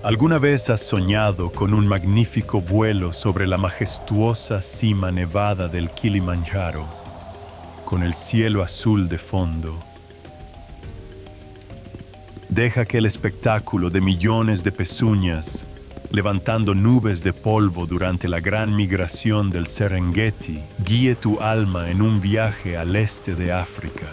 ¿Alguna vez has soñado con un magnífico vuelo sobre la majestuosa cima nevada del Kilimanjaro, con el cielo azul de fondo? Deja que el espectáculo de millones de pezuñas, levantando nubes de polvo durante la gran migración del Serengeti, guíe tu alma en un viaje al este de África,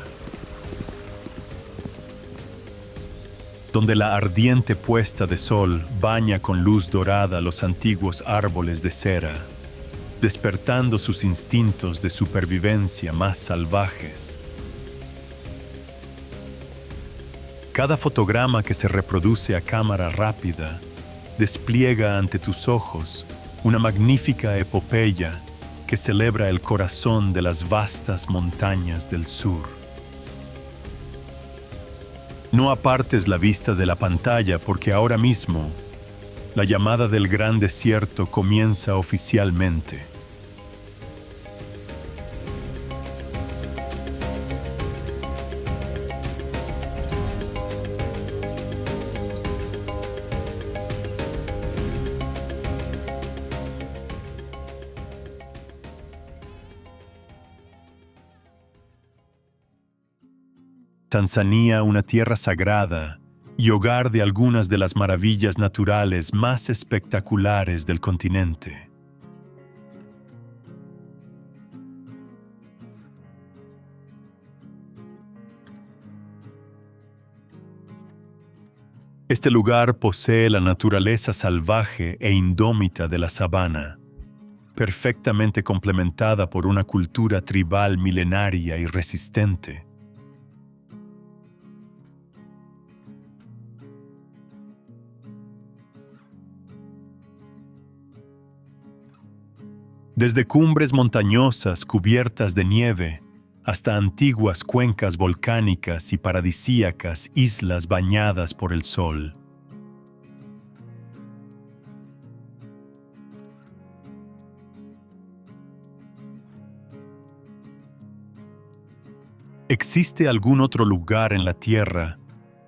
donde la ardiente puesta de sol baña con luz dorada los antiguos árboles de cera, despertando sus instintos de supervivencia más salvajes. Cada fotograma que se reproduce a cámara rápida despliega ante tus ojos una magnífica epopeya que celebra el corazón de las vastas montañas del sur. No apartes la vista de la pantalla porque ahora mismo la llamada del gran desierto comienza oficialmente. Tanzania, una tierra sagrada y hogar de algunas de las maravillas naturales más espectaculares del continente. Este lugar posee la naturaleza salvaje e indómita de la sabana, perfectamente complementada por una cultura tribal milenaria y resistente. Desde cumbres montañosas cubiertas de nieve hasta antiguas cuencas volcánicas y paradisíacas islas bañadas por el sol. ¿Existe algún otro lugar en la Tierra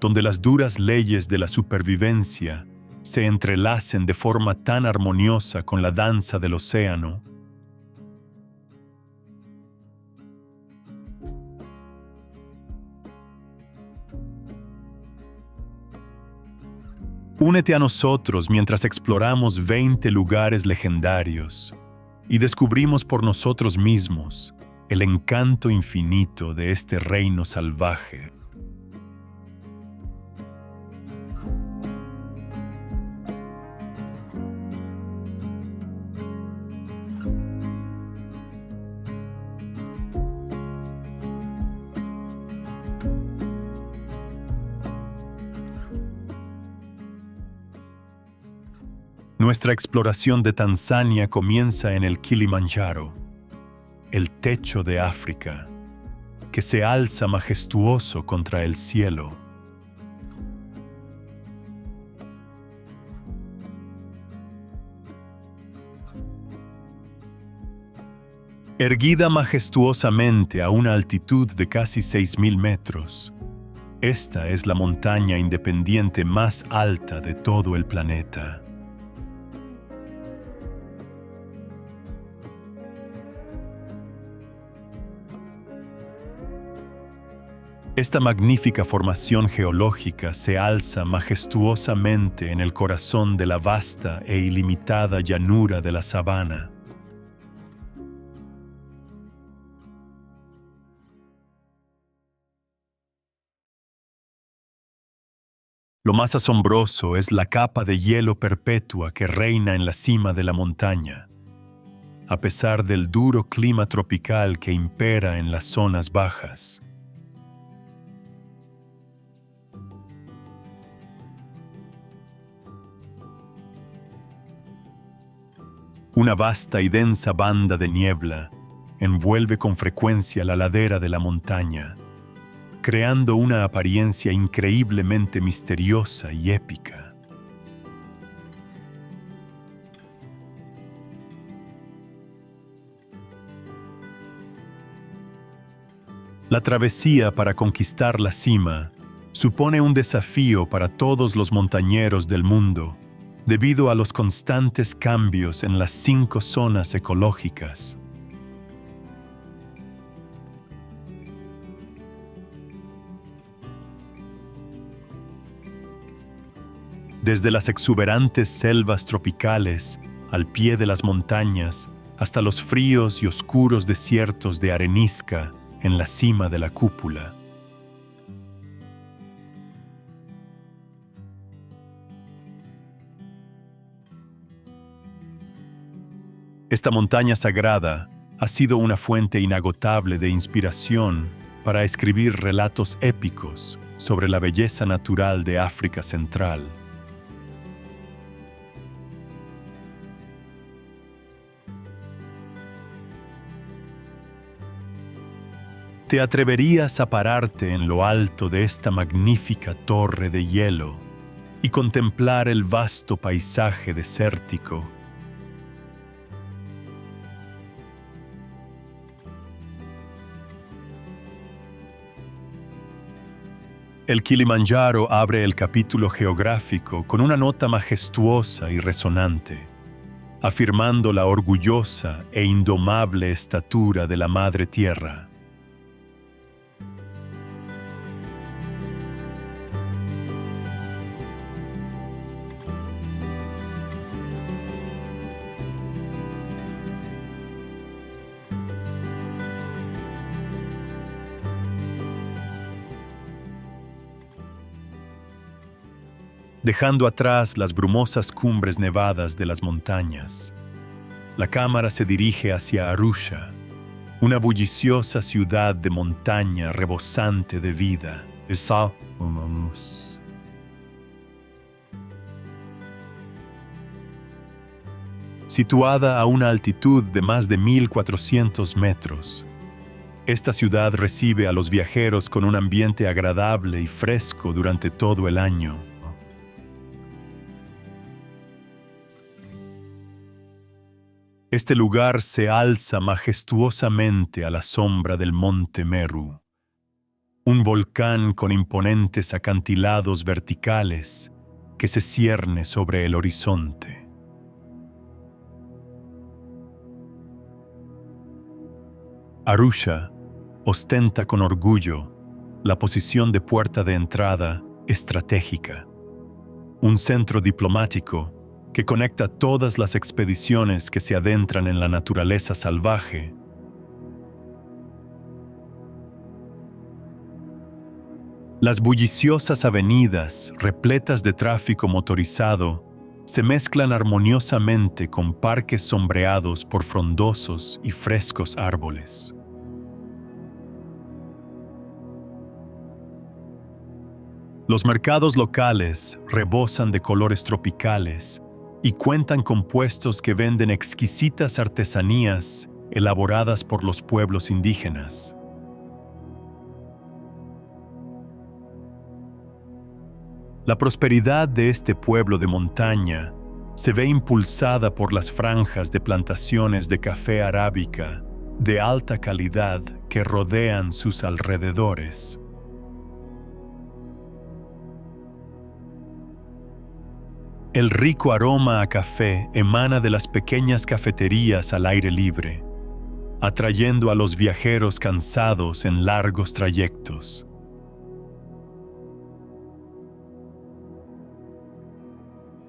donde las duras leyes de la supervivencia se entrelacen de forma tan armoniosa con la danza del océano? Únete a nosotros mientras exploramos 20 lugares legendarios y descubrimos por nosotros mismos el encanto infinito de este reino salvaje. Nuestra exploración de Tanzania comienza en el Kilimanjaro, el techo de África, que se alza majestuoso contra el cielo. Erguida majestuosamente a una altitud de casi 6.000 metros, esta es la montaña independiente más alta de todo el planeta. Esta magnífica formación geológica se alza majestuosamente en el corazón de la vasta e ilimitada llanura de la sabana. Lo más asombroso es la capa de hielo perpetua que reina en la cima de la montaña, a pesar del duro clima tropical que impera en las zonas bajas. Una vasta y densa banda de niebla envuelve con frecuencia la ladera de la montaña, creando una apariencia increíblemente misteriosa y épica. La travesía para conquistar la cima supone un desafío para todos los montañeros del mundo debido a los constantes cambios en las 5 zonas ecológicas. Desde las exuberantes selvas tropicales al pie de las montañas hasta los fríos y oscuros desiertos de arenisca en la cima de la cúpula. Esta montaña sagrada ha sido una fuente inagotable de inspiración para escribir relatos épicos sobre la belleza natural de África Central. ¿Te atreverías a pararte en lo alto de esta magnífica torre de hielo y contemplar el vasto paisaje desértico? El Kilimanjaro abre el capítulo geográfico con una nota majestuosa y resonante, afirmando la orgullosa e indomable estatura de la Madre Tierra. Dejando atrás las brumosas cumbres nevadas de las montañas, la cámara se dirige hacia Arusha, una bulliciosa ciudad de montaña rebosante de vida. Situada a una altitud de más de 1.400 metros, esta ciudad recibe a los viajeros con un ambiente agradable y fresco durante todo el año. Este lugar se alza majestuosamente a la sombra del monte Meru, un volcán con imponentes acantilados verticales que se cierne sobre el horizonte. Arusha ostenta con orgullo la posición de puerta de entrada estratégica, un centro diplomático que conecta todas las expediciones que se adentran en la naturaleza salvaje. Las bulliciosas avenidas, repletas de tráfico motorizado, se mezclan armoniosamente con parques sombreados por frondosos y frescos árboles. Los mercados locales rebosan de colores tropicales y cuentan con puestos que venden exquisitas artesanías elaboradas por los pueblos indígenas. La prosperidad de este pueblo de montaña se ve impulsada por las franjas de plantaciones de café arábica de alta calidad que rodean sus alrededores. El rico aroma a café emana de las pequeñas cafeterías al aire libre, atrayendo a los viajeros cansados en largos trayectos.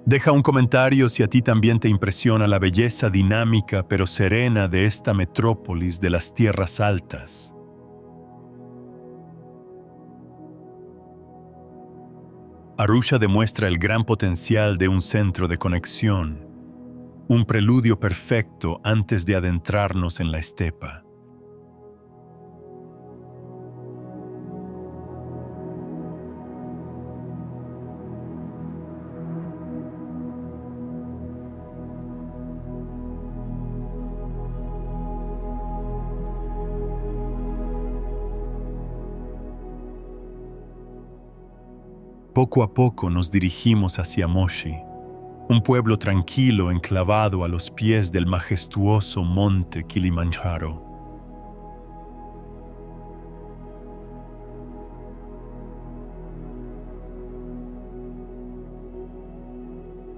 Deja un comentario si a ti también te impresiona la belleza dinámica pero serena de esta metrópolis de las tierras altas. Arusha demuestra el gran potencial de un centro de conexión, un preludio perfecto antes de adentrarnos en la estepa. Poco a poco nos dirigimos hacia Moshi, un pueblo tranquilo enclavado a los pies del majestuoso monte Kilimanjaro.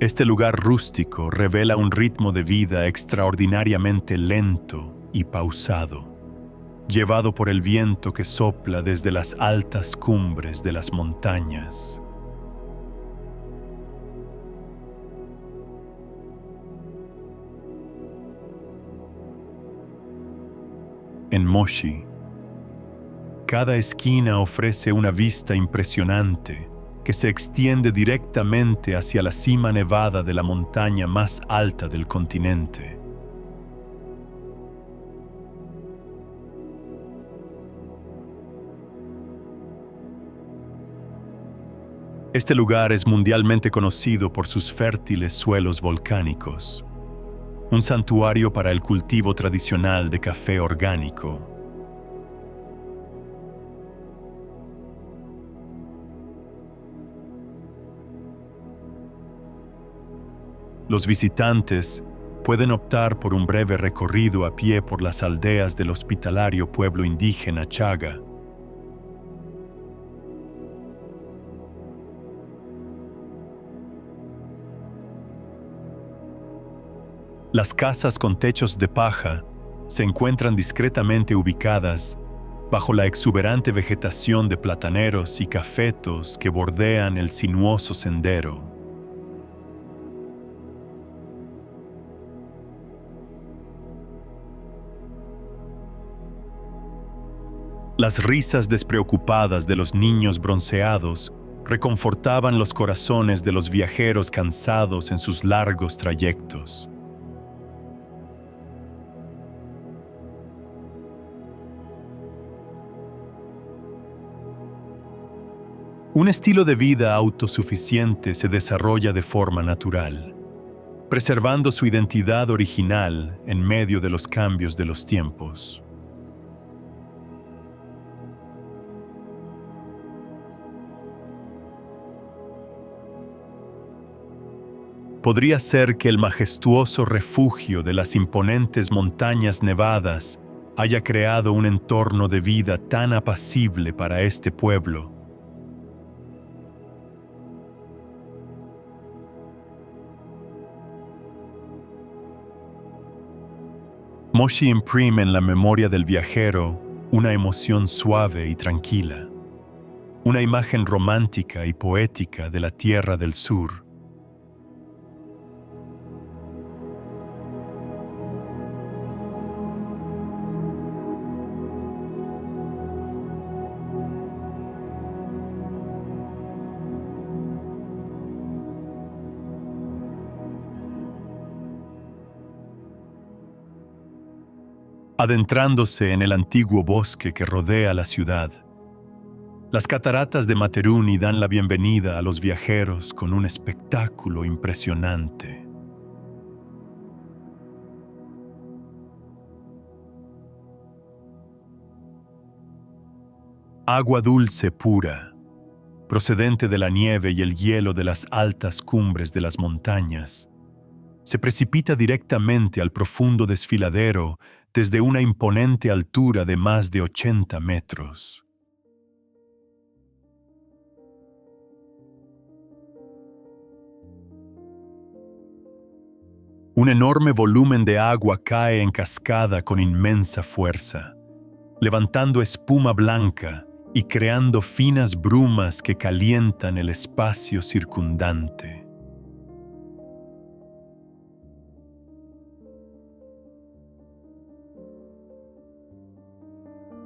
Este lugar rústico revela un ritmo de vida extraordinariamente lento y pausado, llevado por el viento que sopla desde las altas cumbres de las montañas. En Moshi, cada esquina ofrece una vista impresionante que se extiende directamente hacia la cima nevada de la montaña más alta del continente. Este lugar es mundialmente conocido por sus fértiles suelos volcánicos, un santuario para el cultivo tradicional de café orgánico. Los visitantes pueden optar por un breve recorrido a pie por las aldeas del hospitalario pueblo indígena Chaga. Las casas con techos de paja se encuentran discretamente ubicadas bajo la exuberante vegetación de plataneros y cafetos que bordean el sinuoso sendero. Las risas despreocupadas de los niños bronceados reconfortaban los corazones de los viajeros cansados en sus largos trayectos. Un estilo de vida autosuficiente se desarrolla de forma natural, preservando su identidad original en medio de los cambios de los tiempos. Podría ser que el majestuoso refugio de las imponentes montañas nevadas haya creado un entorno de vida tan apacible para este pueblo. Moshi imprime en la memoria del viajero una emoción suave y tranquila, una imagen romántica y poética de la tierra del sur. Adentrándose en el antiguo bosque que rodea la ciudad, las cataratas de Materuni dan la bienvenida a los viajeros con un espectáculo impresionante. Agua dulce pura, procedente de la nieve y el hielo de las altas cumbres de las montañas, se precipita directamente al profundo desfiladero desde una imponente altura de más de 80 metros. Un enorme volumen de agua cae en cascada con inmensa fuerza, levantando espuma blanca y creando finas brumas que calientan el espacio circundante.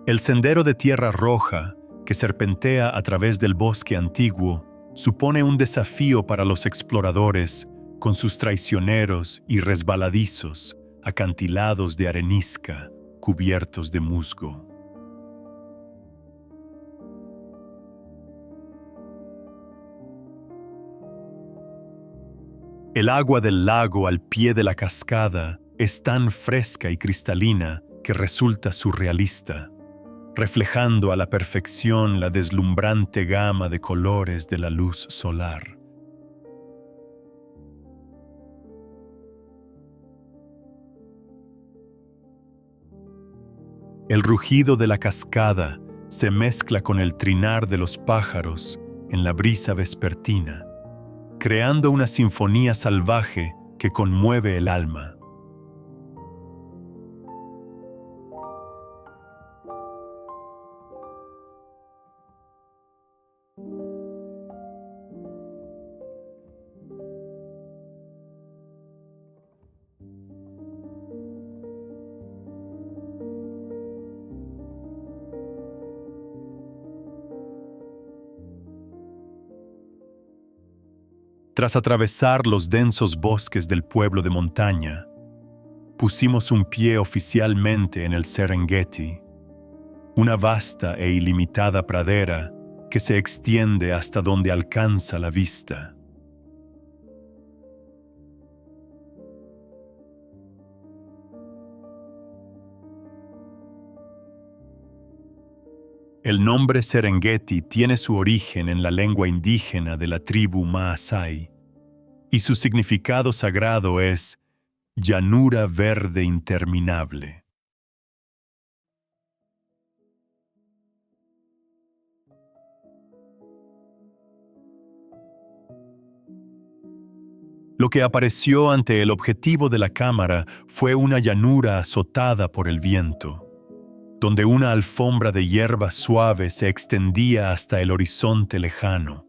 El sendero de tierra roja, que serpentea a través del bosque antiguo, supone un desafío para los exploradores, con sus traicioneros y resbaladizos acantilados de arenisca cubiertos de musgo. El agua del lago al pie de la cascada es tan fresca y cristalina que resulta surrealista, reflejando a la perfección la deslumbrante gama de colores de la luz solar. El rugido de la cascada se mezcla con el trinar de los pájaros en la brisa vespertina, creando una sinfonía salvaje que conmueve el alma. Tras atravesar los densos bosques del pueblo de montaña, pusimos un pie oficialmente en el Serengeti, una vasta e ilimitada pradera que se extiende hasta donde alcanza la vista. El nombre Serengeti tiene su origen en la lengua indígena de la tribu Maasai, y su significado sagrado es llanura verde interminable. Lo que apareció ante el objetivo de la cámara fue una llanura azotada por el viento, donde una alfombra de hierba suave se extendía hasta el horizonte lejano.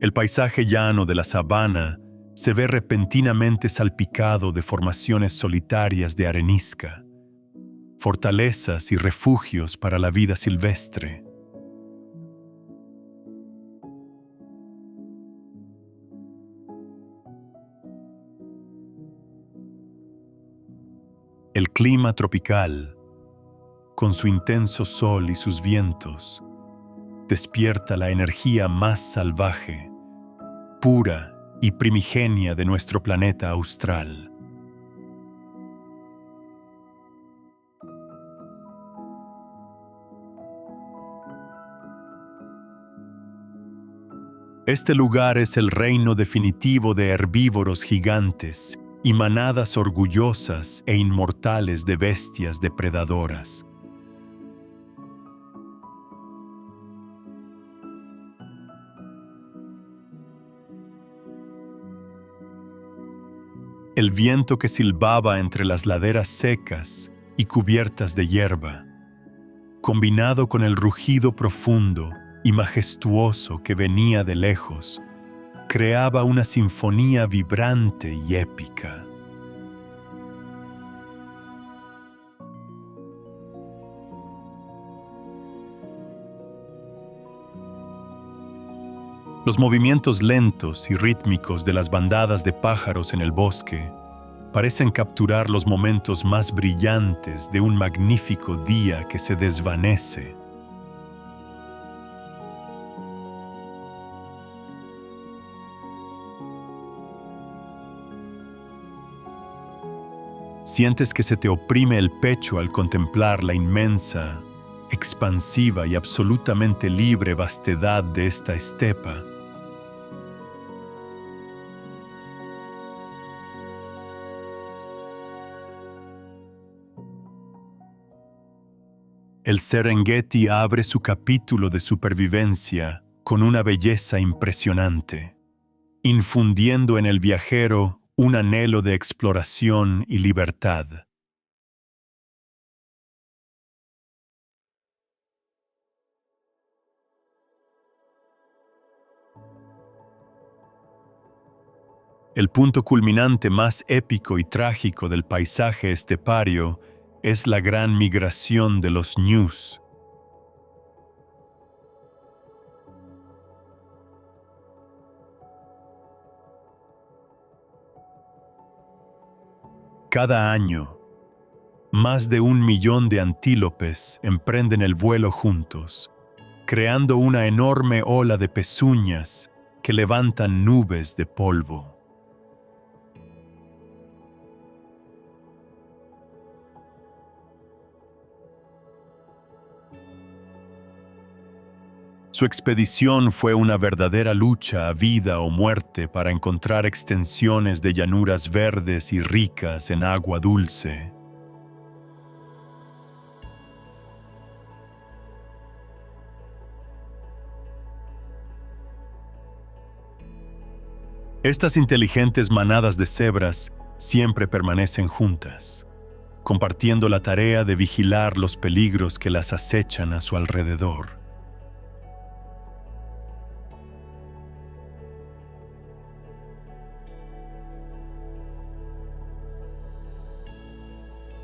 El paisaje llano de la sabana se ve repentinamente salpicado de formaciones solitarias de arenisca, fortalezas y refugios para la vida silvestre. El clima tropical, con su intenso sol y sus vientos, despierta la energía más salvaje, pura y primigenia de nuestro planeta austral. Este lugar es el reino definitivo de herbívoros gigantes y manadas orgullosas e inmortales de bestias depredadoras. El viento que silbaba entre las laderas secas y cubiertas de hierba, combinado con el rugido profundo y majestuoso que venía de lejos, creaba una sinfonía vibrante y épica. Los movimientos lentos y rítmicos de las bandadas de pájaros en el bosque parecen capturar los momentos más brillantes de un magnífico día que se desvanece. Sientes que se te oprime el pecho al contemplar la inmensa, expansiva y absolutamente libre vastedad de esta estepa. El Serengeti abre su capítulo de supervivencia con una belleza impresionante, infundiendo en el viajero un anhelo de exploración y libertad. El punto culminante más épico y trágico del paisaje estepario es la gran migración de los ñus. Cada año, más de 1 millón de antílopes emprenden el vuelo juntos, creando una enorme ola de pezuñas que levantan nubes de polvo. Su expedición fue una verdadera lucha a vida o muerte para encontrar extensiones de llanuras verdes y ricas en agua dulce. Estas inteligentes manadas de cebras siempre permanecen juntas, compartiendo la tarea de vigilar los peligros que las acechan a su alrededor.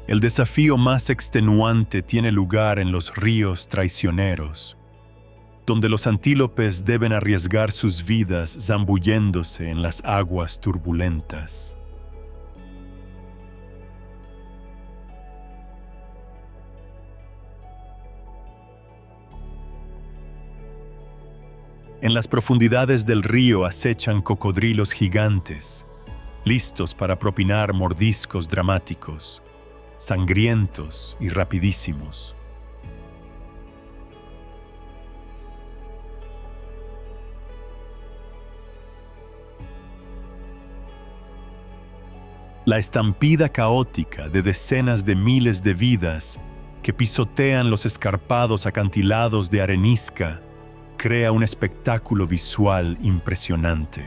El desafío más extenuante tiene lugar en los ríos traicioneros, donde los antílopes deben arriesgar sus vidas zambulléndose en las aguas turbulentas. En las profundidades del río acechan cocodrilos gigantes, listos para propinar mordiscos dramáticos, sangrientos y rapidísimos. La estampida caótica de decenas de miles de vidas que pisotean los escarpados acantilados de arenisca crea un espectáculo visual impresionante.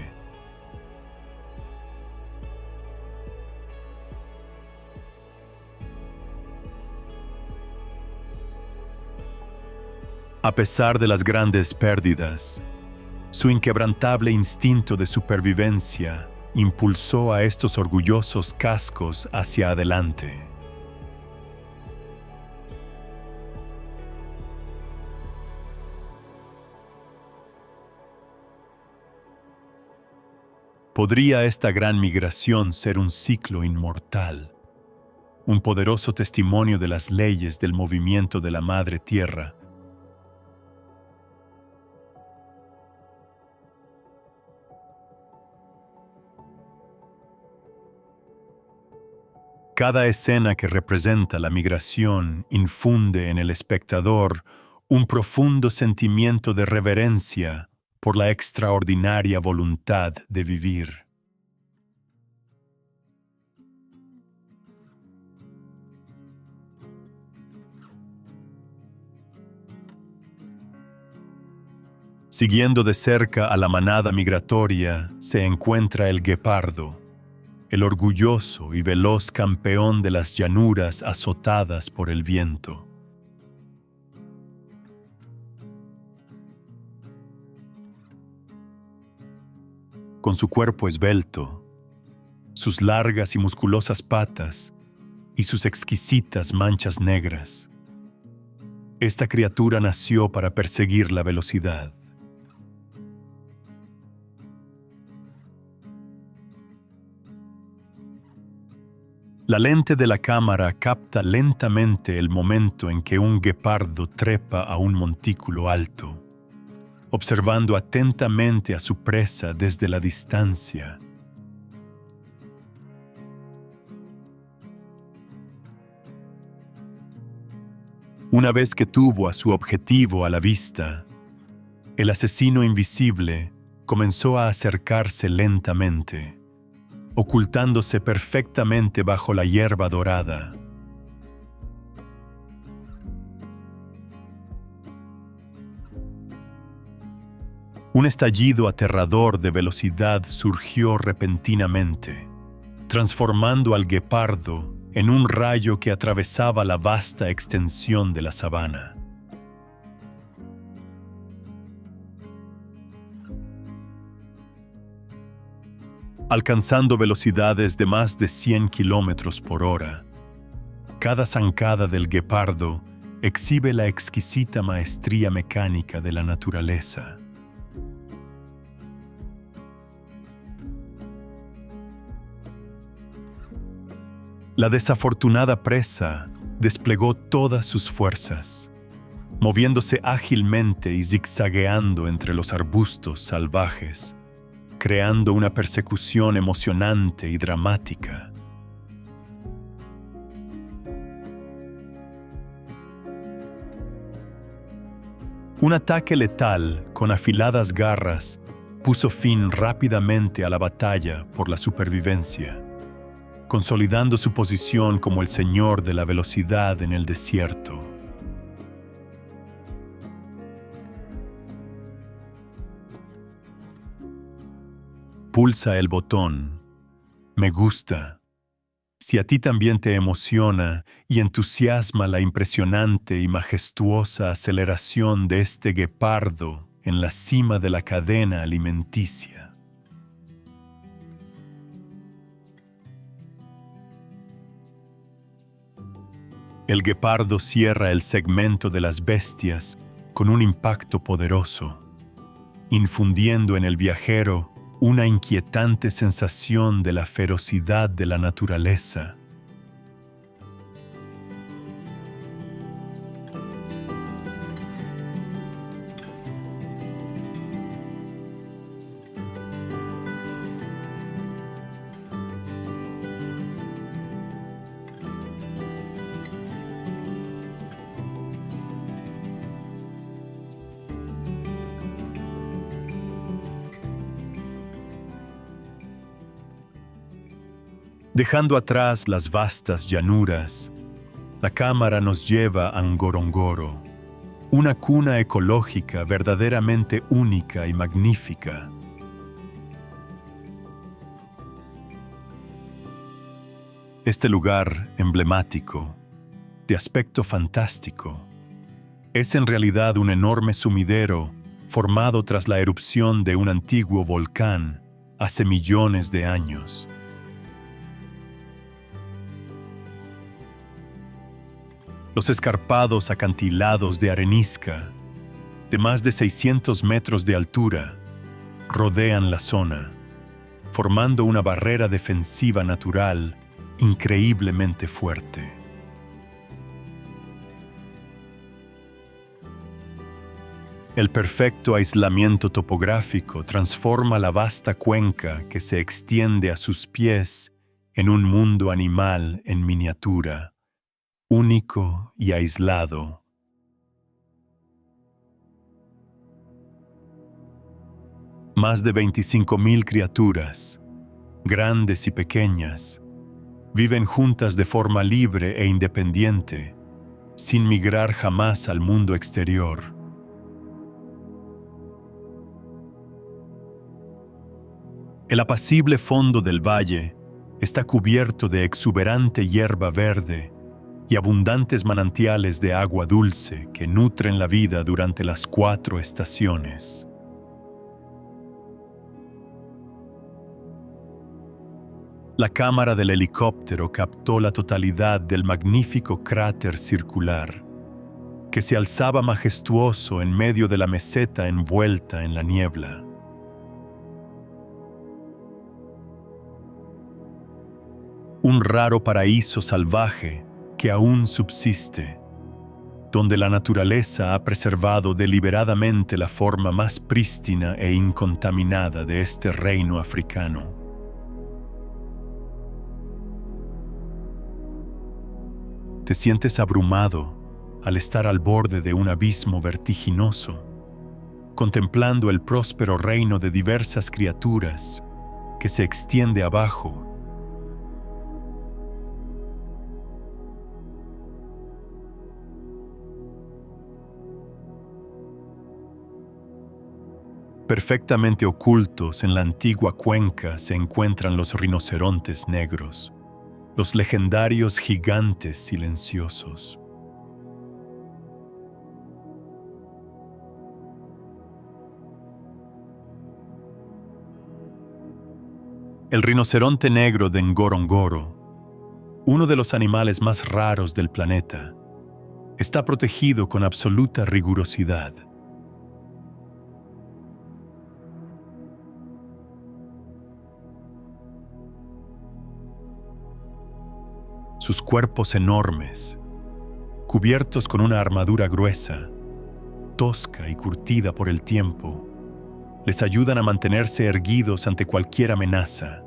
A pesar de las grandes pérdidas, su inquebrantable instinto de supervivencia impulsó a estos orgullosos cascos hacia adelante. ¿Podría esta gran migración ser un ciclo inmortal? Un poderoso testimonio de las leyes del movimiento de la Madre Tierra. Cada escena que representa la migración infunde en el espectador un profundo sentimiento de reverencia por la extraordinaria voluntad de vivir. Siguiendo de cerca a la manada migratoria se encuentra el guepardo, el orgulloso y veloz campeón de las llanuras azotadas por el viento. Con su cuerpo esbelto, sus largas y musculosas patas y sus exquisitas manchas negras, esta criatura nació para perseguir la velocidad. La lente de la cámara capta lentamente el momento en que un guepardo trepa a un montículo alto, observando atentamente a su presa desde la distancia. Una vez que tuvo a su objetivo a la vista, el asesino invisible comenzó a acercarse lentamente, ocultándose perfectamente bajo la hierba dorada. Un estallido aterrador de velocidad surgió repentinamente, transformando al guepardo en un rayo que atravesaba la vasta extensión de la sabana. Alcanzando velocidades de más de 100 kilómetros por hora, cada zancada del guepardo exhibe la exquisita maestría mecánica de la naturaleza. La desafortunada presa desplegó todas sus fuerzas, moviéndose ágilmente y zigzagueando entre los arbustos salvajes, creando una persecución emocionante y dramática. Un ataque letal con afiladas garras puso fin rápidamente a la batalla por la supervivencia, consolidando su posición como el señor de la velocidad en el desierto. pulsa el botón Me gusta. Si a ti también te emociona y entusiasma la impresionante y majestuosa aceleración de este guepardo en la cima de la cadena alimenticia. El guepardo cierra el segmento de las bestias con un impacto poderoso, infundiendo en el viajero una inquietante sensación de la ferocidad de la naturaleza. Dejando atrás las vastas llanuras, la cámara nos lleva a Ngorongoro, una cuna ecológica verdaderamente única y magnífica. Este lugar emblemático, de aspecto fantástico, es en realidad un enorme sumidero formado tras la erupción de un antiguo volcán hace millones de años. Los escarpados acantilados de arenisca, de más de 600 metros de altura, rodean la zona, formando una barrera defensiva natural increíblemente fuerte. El perfecto aislamiento topográfico transforma la vasta cuenca que se extiende a sus pies en un mundo animal en miniatura, único y aislado. Más de 25,000 criaturas, grandes y pequeñas, viven juntas de forma libre e independiente, sin migrar jamás al mundo exterior. El apacible fondo del valle está cubierto de exuberante hierba verde y abundantes manantiales de agua dulce que nutren la vida durante las 4 estaciones. La cámara del helicóptero captó la totalidad del magnífico cráter circular, que se alzaba majestuoso en medio de la meseta envuelta en la niebla. Un raro paraíso salvaje que aún subsiste, donde la naturaleza ha preservado deliberadamente la forma más prístina e incontaminada de este reino africano. Te sientes abrumado al estar al borde de un abismo vertiginoso, contemplando el próspero reino de diversas criaturas que se extiende abajo. Perfectamente ocultos en la antigua cuenca se encuentran los rinocerontes negros, los legendarios gigantes silenciosos. El rinoceronte negro de Ngorongoro, uno de los animales más raros del planeta, está protegido con absoluta rigurosidad. Sus cuerpos enormes, cubiertos con una armadura gruesa, tosca y curtida por el tiempo, les ayudan a mantenerse erguidos ante cualquier amenaza.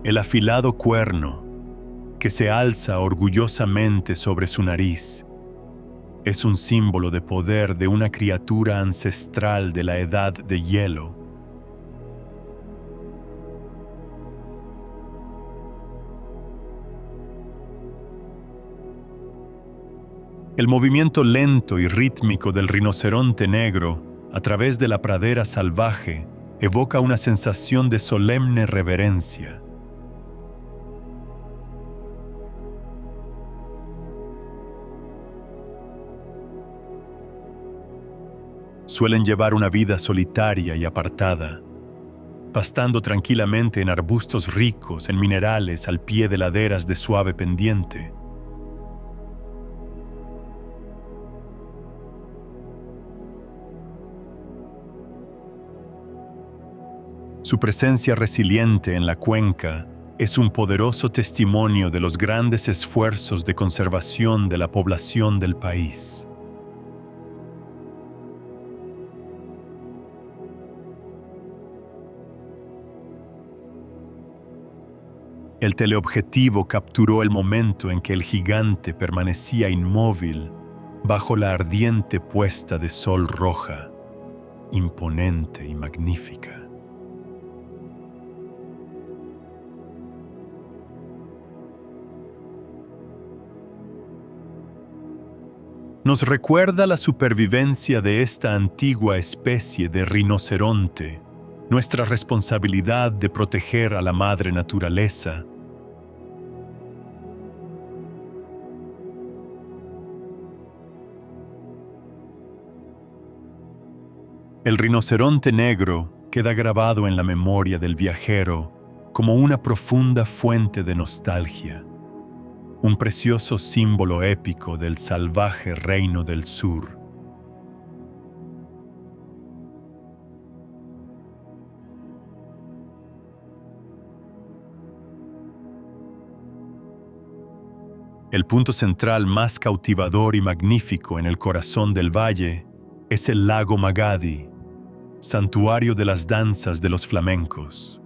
El afilado cuerno, que se alza orgullosamente sobre su nariz, es un símbolo de poder de una criatura ancestral de la edad de hielo. El movimiento lento y rítmico del rinoceronte negro a través de la pradera salvaje evoca una sensación de solemne reverencia. Suelen llevar una vida solitaria y apartada, pastando tranquilamente en arbustos ricos en minerales al pie de laderas de suave pendiente. Su presencia resiliente en la cuenca es un poderoso testimonio de los grandes esfuerzos de conservación de la población del país. El teleobjetivo capturó el momento en que el gigante permanecía inmóvil bajo la ardiente puesta de sol roja, imponente y magnífica. Nos recuerda la supervivencia de esta antigua especie de rinoceronte, nuestra responsabilidad de proteger a la madre naturaleza. El rinoceronte negro queda grabado en la memoria del viajero como una profunda fuente de nostalgia, un precioso símbolo épico del salvaje reino del sur. El punto central más cautivador y magnífico en el corazón del valle es el lago Magadi, santuario de las danzas de los flamencos.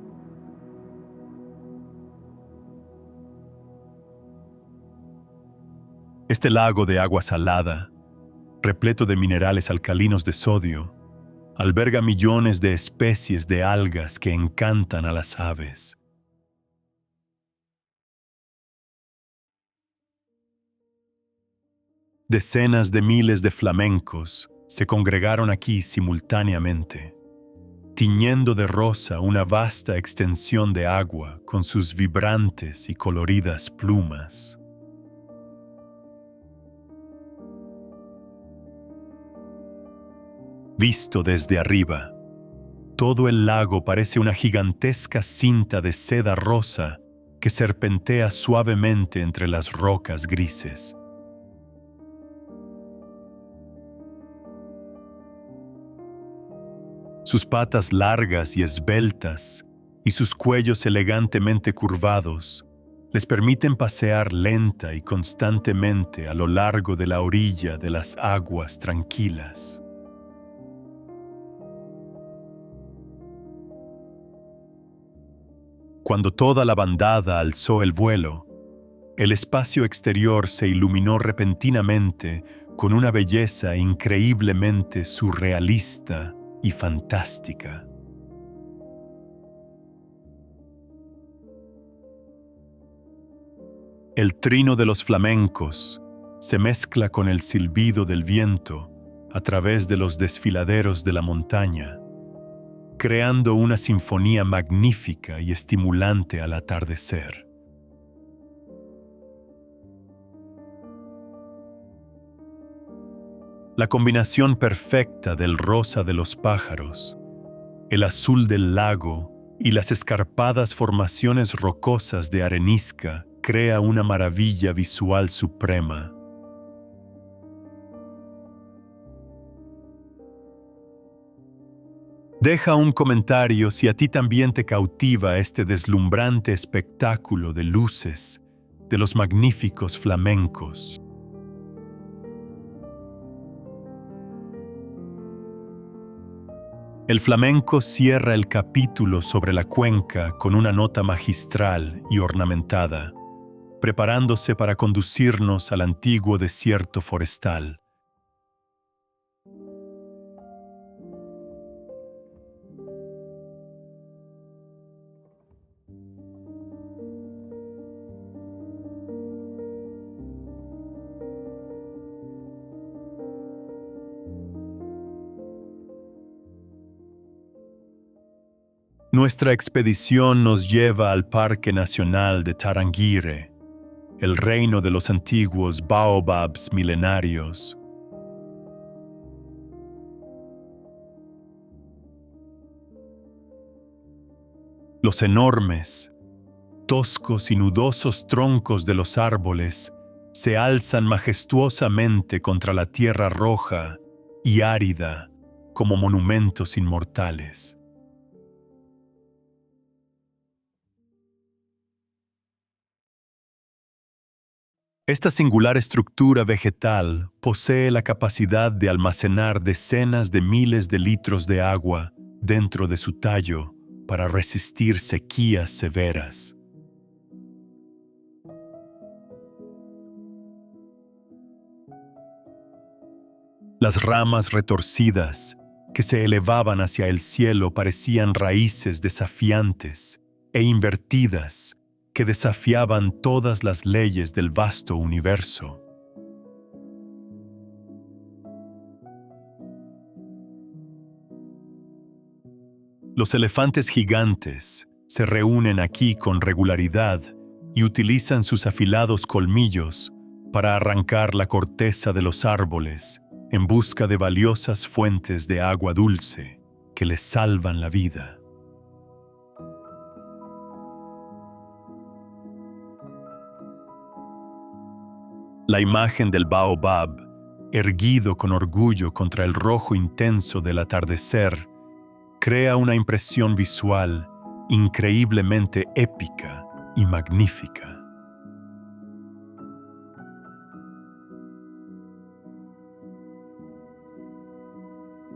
Este lago de agua salada, repleto de minerales alcalinos de sodio, alberga millones de especies de algas que encantan a las aves. Decenas de miles de flamencos se congregaron aquí simultáneamente, tiñendo de rosa una vasta extensión de agua con sus vibrantes y coloridas plumas. Visto desde arriba, todo el lago parece una gigantesca cinta de seda rosa que serpentea suavemente entre las rocas grises. Sus patas largas y esbeltas y sus cuellos elegantemente curvados les permiten pasear lenta y constantemente a lo largo de la orilla de las aguas tranquilas. Cuando toda la bandada alzó el vuelo, el espacio exterior se iluminó repentinamente con una belleza increíblemente surrealista y fantástica. El trino de los flamencos se mezcla con el silbido del viento a través de los desfiladeros de la montaña, creando una sinfonía magnífica y estimulante al atardecer. La combinación perfecta del rosa de los pájaros, el azul del lago y las escarpadas formaciones rocosas de arenisca crea una maravilla visual suprema. Deja un comentario si a ti también te cautiva este deslumbrante espectáculo de luces de los magníficos flamencos. El flamenco cierra el capítulo sobre la cuenca con una nota magistral y ornamentada, preparándose para conducirnos al antiguo desierto forestal. Nuestra expedición nos lleva al Parque Nacional de Tarangire, el reino de los antiguos baobabs milenarios. Los enormes, toscos y nudosos troncos de los árboles se alzan majestuosamente contra la tierra roja y árida como monumentos inmortales. Esta singular estructura vegetal posee la capacidad de almacenar decenas de miles de litros de agua dentro de su tallo para resistir sequías severas. Las ramas retorcidas que se elevaban hacia el cielo parecían raíces desafiantes e invertidas que desafiaban todas las leyes del vasto universo. Los elefantes gigantes se reúnen aquí con regularidad y utilizan sus afilados colmillos para arrancar la corteza de los árboles en busca de valiosas fuentes de agua dulce que les salvan la vida. La imagen del baobab, erguido con orgullo contra el rojo intenso del atardecer, crea una impresión visual increíblemente épica y magnífica.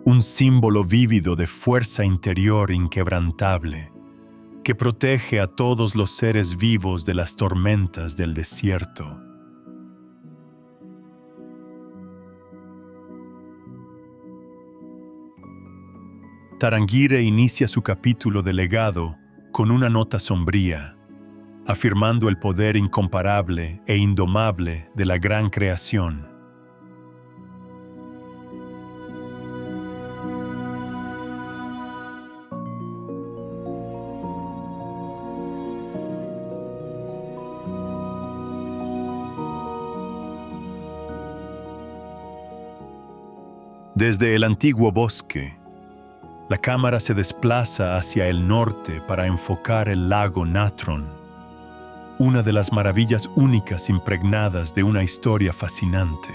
Un símbolo vívido de fuerza interior inquebrantable que protege a todos los seres vivos de las tormentas del desierto. Tarangire inicia su capítulo de legado con una nota sombría, afirmando el poder incomparable e indomable de la gran creación. Desde el antiguo bosque, la cámara se desplaza hacia el norte para enfocar el lago Natron, una de las maravillas únicas impregnadas de una historia fascinante.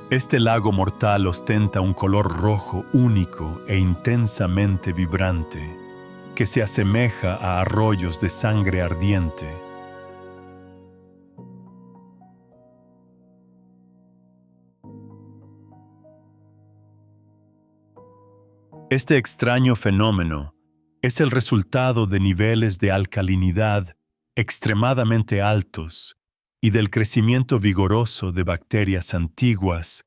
Este lago mortal ostenta un color rojo único e intensamente vibrante, que se asemeja a arroyos de sangre ardiente. Este extraño fenómeno es el resultado de niveles de alcalinidad extremadamente altos y del crecimiento vigoroso de bacterias antiguas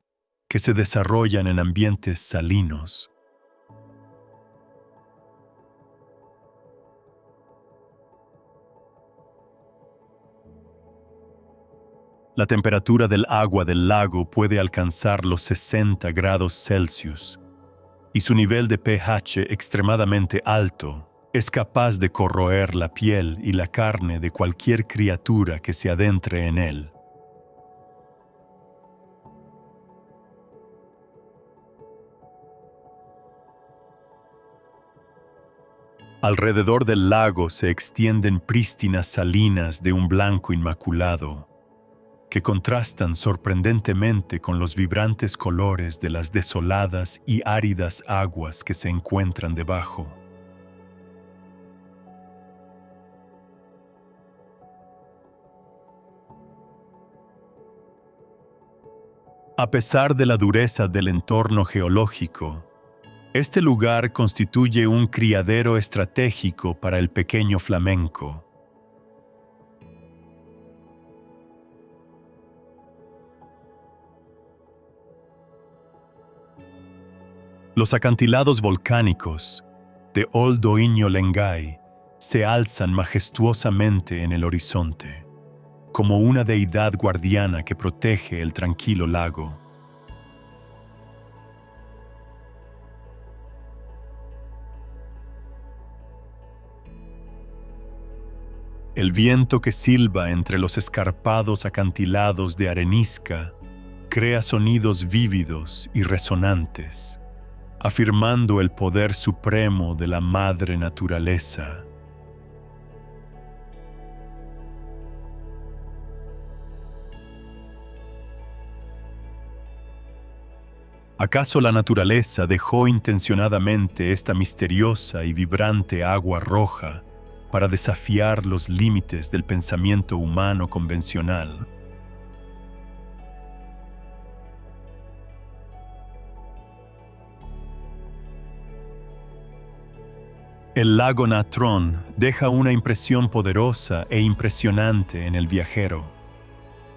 que se desarrollan en ambientes salinos. La temperatura del agua del lago puede alcanzar los 60 grados Celsius, y su nivel de pH extremadamente alto es capaz de corroer la piel y la carne de cualquier criatura que se adentre en él. Alrededor del lago se extienden prístinas salinas de un blanco inmaculado, que contrastan sorprendentemente con los vibrantes colores de las desoladas y áridas aguas que se encuentran debajo. A pesar de la dureza del entorno geológico, este lugar constituye un criadero estratégico para el pequeño flamenco. Los acantilados volcánicos de Ol-Doinyo Lengai se alzan majestuosamente en el horizonte, como una deidad guardiana que protege el tranquilo lago. El viento que silba entre los escarpados acantilados de arenisca crea sonidos vívidos y resonantes, afirmando el poder supremo de la madre naturaleza. ¿Acaso la naturaleza dejó intencionadamente esta misteriosa y vibrante agua roja para desafiar los límites del pensamiento humano convencional? El lago Natron deja una impresión poderosa e impresionante en el viajero,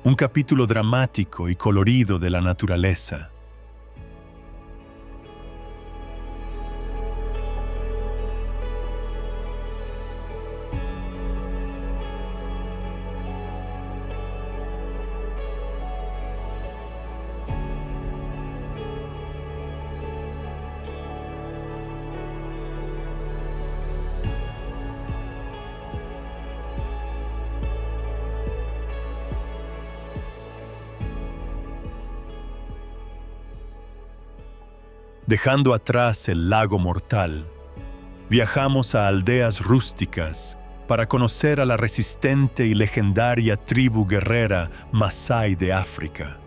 un capítulo dramático y colorido de la naturaleza. Dejando atrás el lago mortal, viajamos a aldeas rústicas para conocer a la resistente y legendaria tribu guerrera Masái de África.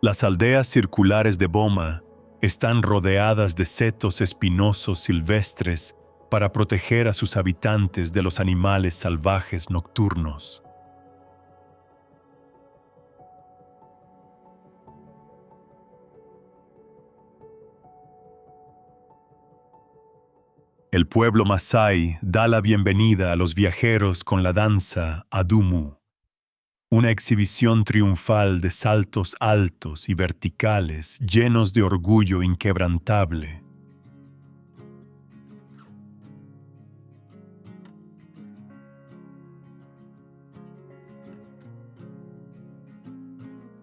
Las aldeas circulares de Boma están rodeadas de setos espinosos silvestres para proteger a sus habitantes de los animales salvajes nocturnos. El pueblo masái da la bienvenida a los viajeros con la danza Adumu, una exhibición triunfal de saltos altos y verticales llenos de orgullo inquebrantable.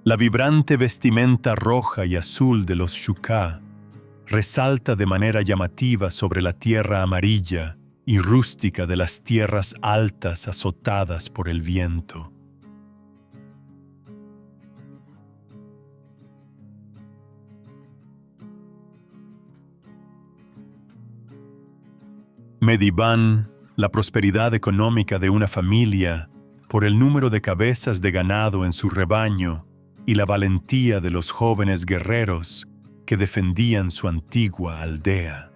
La vibrante vestimenta roja y azul de los Shuka resalta de manera llamativa sobre la tierra amarilla y rústica de las tierras altas azotadas por el viento. Mediban, la prosperidad económica de una familia, por el número de cabezas de ganado en su rebaño, y la valentía de los jóvenes guerreros que defendían su antigua aldea.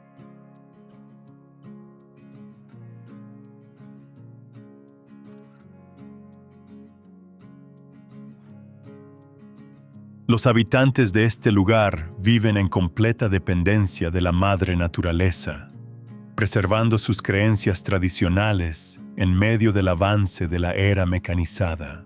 Los habitantes de este lugar viven en completa dependencia de la madre naturaleza, preservando sus creencias tradicionales en medio del avance de la era mecanizada.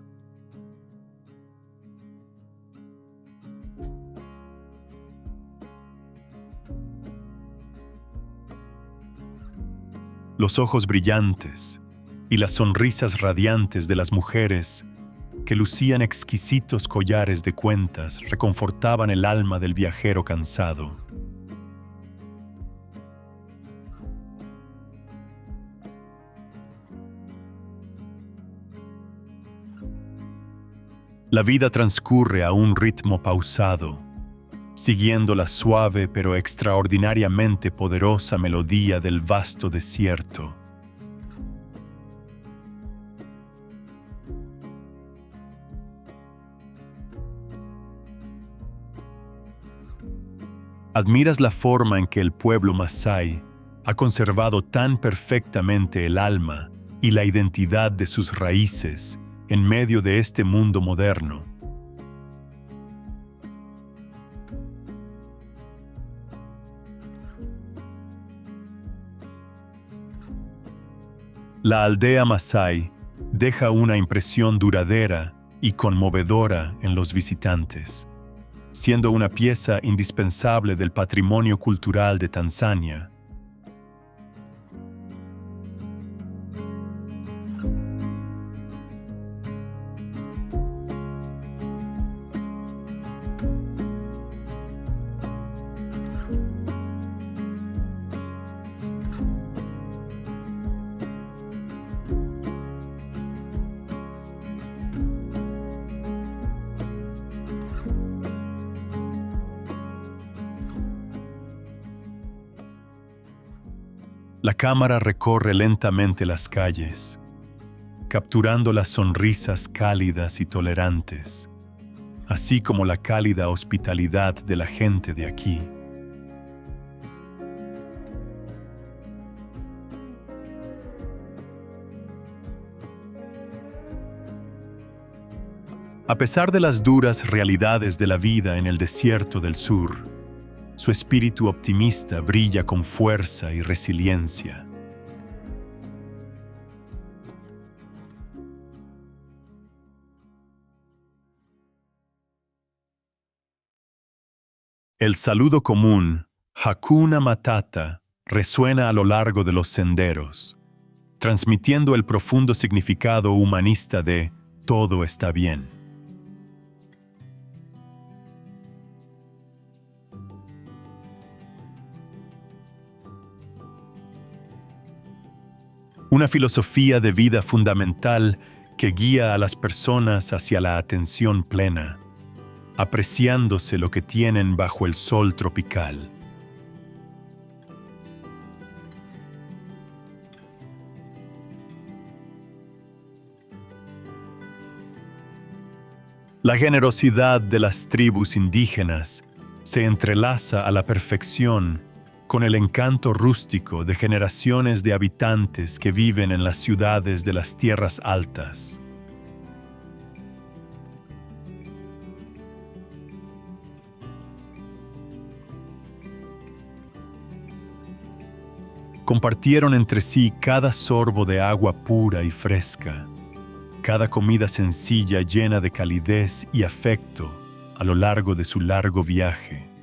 Los ojos brillantes y las sonrisas radiantes de las mujeres que lucían exquisitos collares de cuentas reconfortaban el alma del viajero cansado. La vida transcurre a un ritmo pausado, siguiendo la suave pero extraordinariamente poderosa melodía del vasto desierto. Admiras la forma en que el pueblo masái ha conservado tan perfectamente el alma y la identidad de sus raíces en medio de este mundo moderno. La aldea masái deja una impresión duradera y conmovedora en los visitantes, siendo una pieza indispensable del patrimonio cultural de Tanzania. La cámara recorre lentamente las calles, capturando las sonrisas cálidas y tolerantes, así como la cálida hospitalidad de la gente de aquí. A pesar de las duras realidades de la vida en el desierto del sur, su espíritu optimista brilla con fuerza y resiliencia. El saludo común, Hakuna Matata, resuena a lo largo de los senderos, transmitiendo el profundo significado humanista de todo está bien. Una filosofía de vida fundamental que guía a las personas hacia la atención plena, apreciándose lo que tienen bajo el sol tropical. La generosidad de las tribus indígenas se entrelaza a la perfección con el encanto rústico de generaciones de habitantes que viven en las ciudades de las tierras altas. Compartieron entre sí cada sorbo de agua pura y fresca, cada comida sencilla llena de calidez y afecto a lo largo de su largo viaje.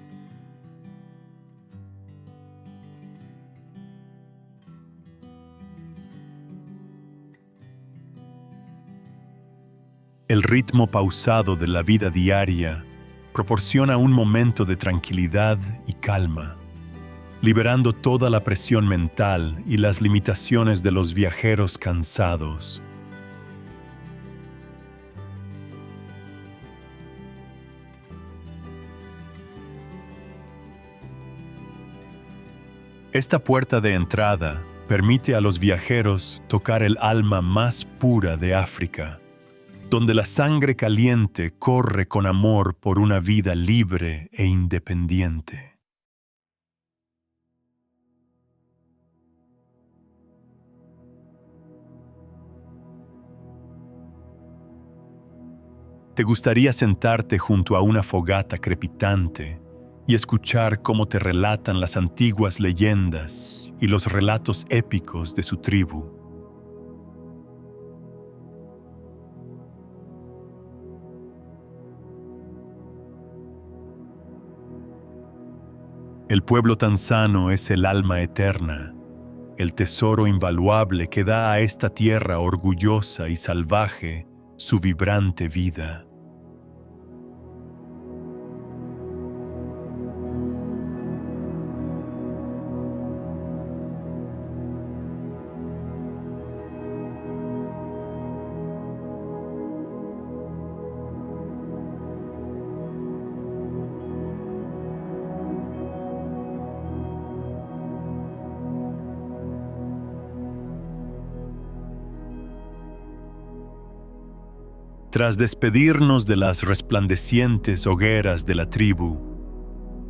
El ritmo pausado de la vida diaria proporciona un momento de tranquilidad y calma, liberando toda la presión mental y las limitaciones de los viajeros cansados. Esta puerta de entrada permite a los viajeros tocar el alma más pura de África, donde la sangre caliente corre con amor por una vida libre e independiente. ¿Te gustaría sentarte junto a una fogata crepitante y escuchar cómo te relatan las antiguas leyendas y los relatos épicos de su tribu? El pueblo tanzano es el alma eterna, el tesoro invaluable que da a esta tierra orgullosa y salvaje su vibrante vida. Tras despedirnos de las resplandecientes hogueras de la tribu,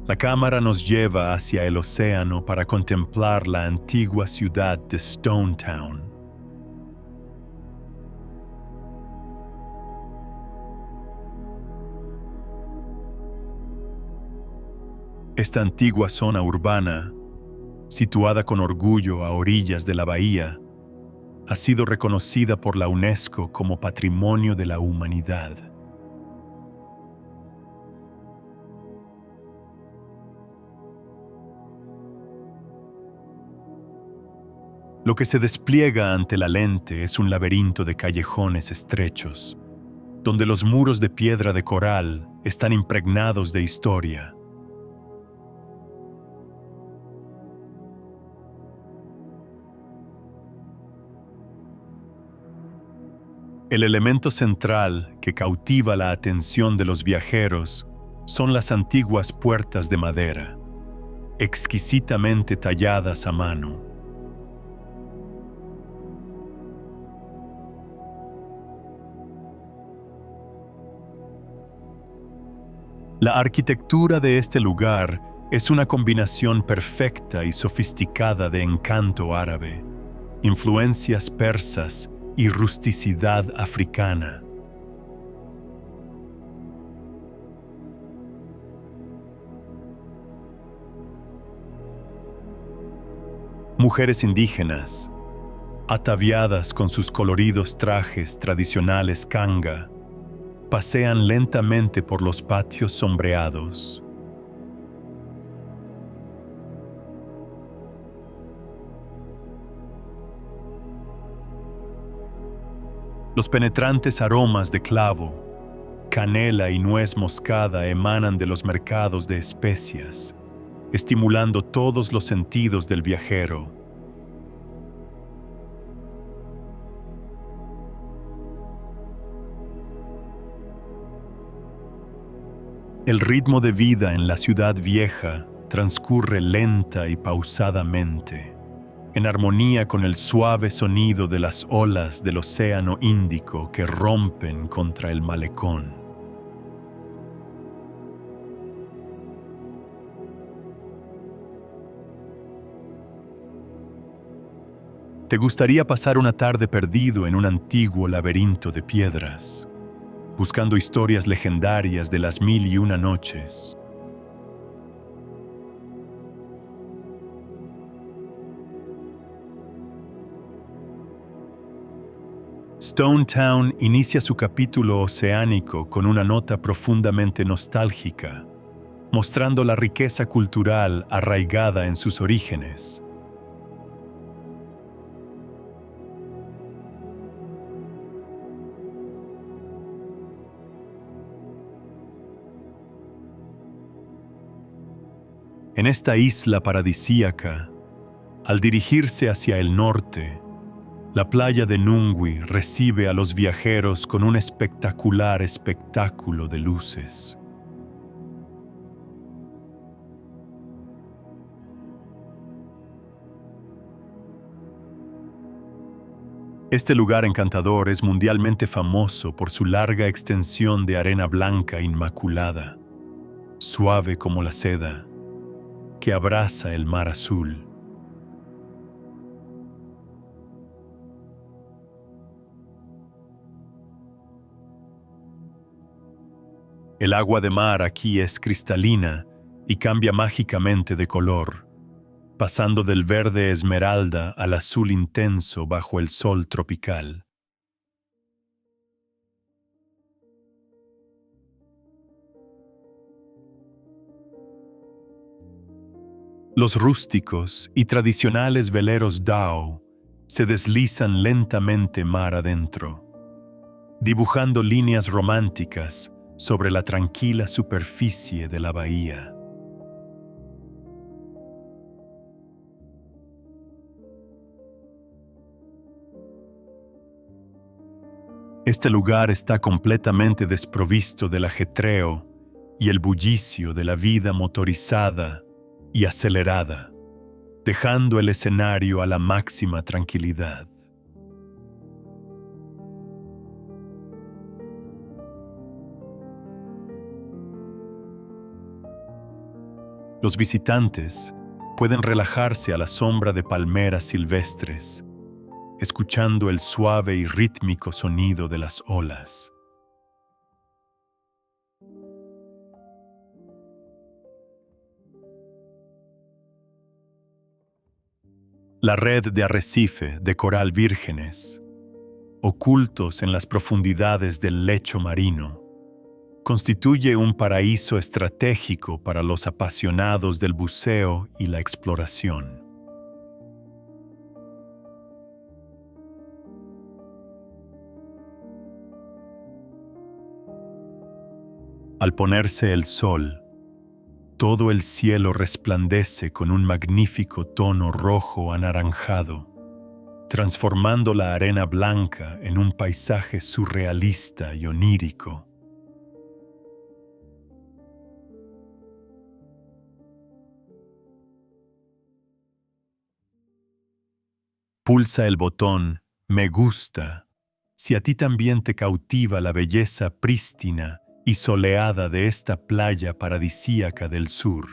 la cámara nos lleva hacia el océano para contemplar la antigua ciudad de Stone Town. Esta antigua zona urbana, situada con orgullo a orillas de la bahía, ha sido reconocida por la UNESCO como Patrimonio de la Humanidad. Lo que se despliega ante la lente es un laberinto de callejones estrechos, donde los muros de piedra de coral están impregnados de historia. El elemento central que cautiva la atención de los viajeros son las antiguas puertas de madera, exquisitamente talladas a mano. La arquitectura de este lugar es una combinación perfecta y sofisticada de encanto árabe, influencias persas y rusticidad africana. Mujeres indígenas, ataviadas con sus coloridos trajes tradicionales kanga, pasean lentamente por los patios sombreados. Los penetrantes aromas de clavo, canela y nuez moscada emanan de los mercados de especias, estimulando todos los sentidos del viajero. El ritmo de vida en la ciudad vieja transcurre lenta y pausadamente, en armonía con el suave sonido de las olas del Océano Índico que rompen contra el malecón. ¿Te gustaría pasar una tarde perdido en un antiguo laberinto de piedras, buscando historias legendarias de las 1001 noches? Stone Town inicia su capítulo oceánico con una nota profundamente nostálgica, mostrando la riqueza cultural arraigada en sus orígenes. En esta isla paradisíaca, al dirigirse hacia el norte, la playa de Nungui recibe a los viajeros con un espectacular espectáculo de luces. Este lugar encantador es mundialmente famoso por su larga extensión de arena blanca inmaculada, suave como la seda, que abraza el mar azul. El agua de mar aquí es cristalina y cambia mágicamente de color, pasando del verde esmeralda al azul intenso bajo el sol tropical. Los rústicos y tradicionales veleros dhow se deslizan lentamente mar adentro, dibujando líneas románticas sobre la tranquila superficie de la bahía. Este lugar está completamente desprovisto del ajetreo y el bullicio de la vida motorizada y acelerada, dejando el escenario a la máxima tranquilidad. Los visitantes pueden relajarse a la sombra de palmeras silvestres, escuchando el suave y rítmico sonido de las olas. La red de arrecife de coral vírgenes, ocultos en las profundidades del lecho marino, constituye un paraíso estratégico para los apasionados del buceo y la exploración. Al ponerse el sol, todo el cielo resplandece con un magnífico tono rojo anaranjado, transformando la arena blanca en un paisaje surrealista y onírico. Pulsa el botón "Me gusta" si a ti también te cautiva la belleza prístina y soleada de esta playa paradisíaca del sur.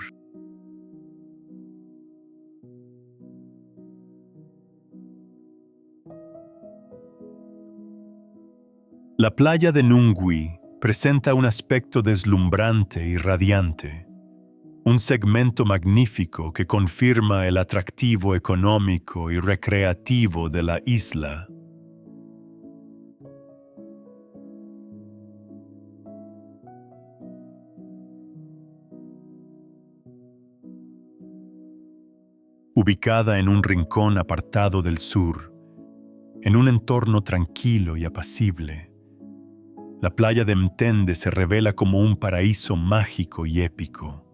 La playa de Nungui presenta un aspecto deslumbrante y radiante, un segmento magnífico que confirma el atractivo económico y recreativo de la isla. Ubicada en un rincón apartado del sur, en un entorno tranquilo y apacible, la playa de Mtende se revela como un paraíso mágico y épico.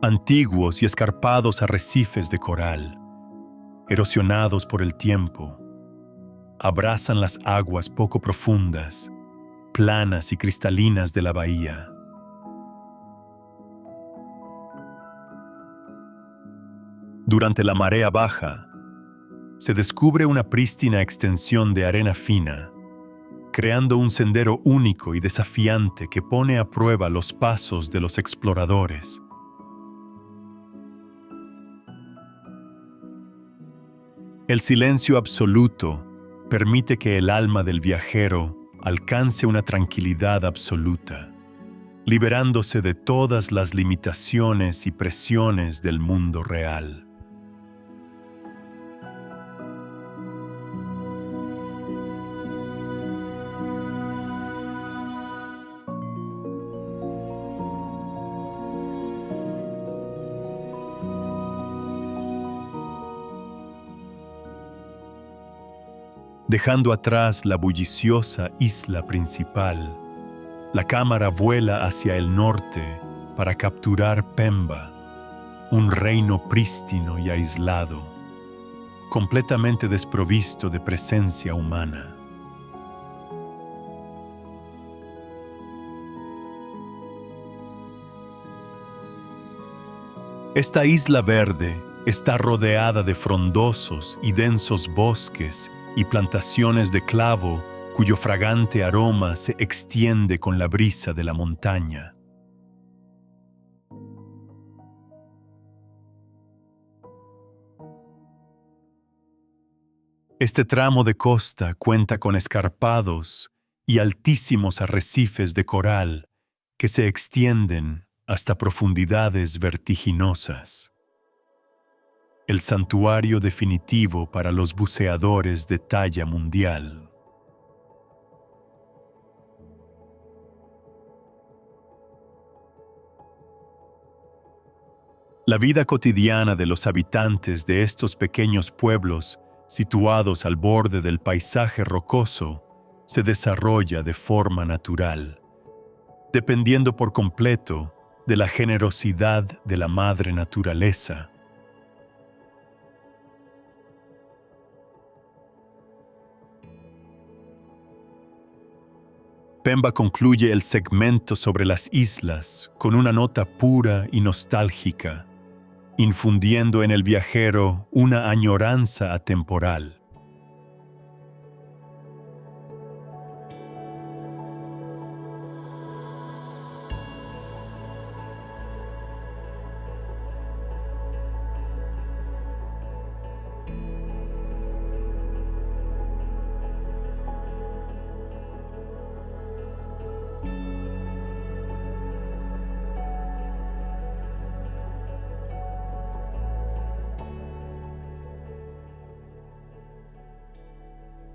Antiguos y escarpados arrecifes de coral, erosionados por el tiempo, abrazan las aguas poco profundas, planas y cristalinas de la bahía. Durante la marea baja, se descubre una prístina extensión de arena fina, creando un sendero único y desafiante que pone a prueba los pasos de los exploradores. El silencio absoluto permite que el alma del viajero alcance una tranquilidad absoluta, liberándose de todas las limitaciones y presiones del mundo real. Dejando atrás la bulliciosa isla principal, la cámara vuela hacia el norte para capturar Pemba, un reino prístino y aislado, completamente desprovisto de presencia humana. Esta isla verde está rodeada de frondosos y densos bosques y plantaciones de clavo cuyo fragante aroma se extiende con la brisa de la montaña. Este tramo de costa cuenta con escarpados y altísimos arrecifes de coral que se extienden hasta profundidades vertiginosas. El santuario definitivo para los buceadores de talla mundial. La vida cotidiana de los habitantes de estos pequeños pueblos, situados al borde del paisaje rocoso, se desarrolla de forma natural, dependiendo por completo de la generosidad de la madre naturaleza. Pemba concluye el segmento sobre las islas con una nota pura y nostálgica, infundiendo en el viajero una añoranza atemporal.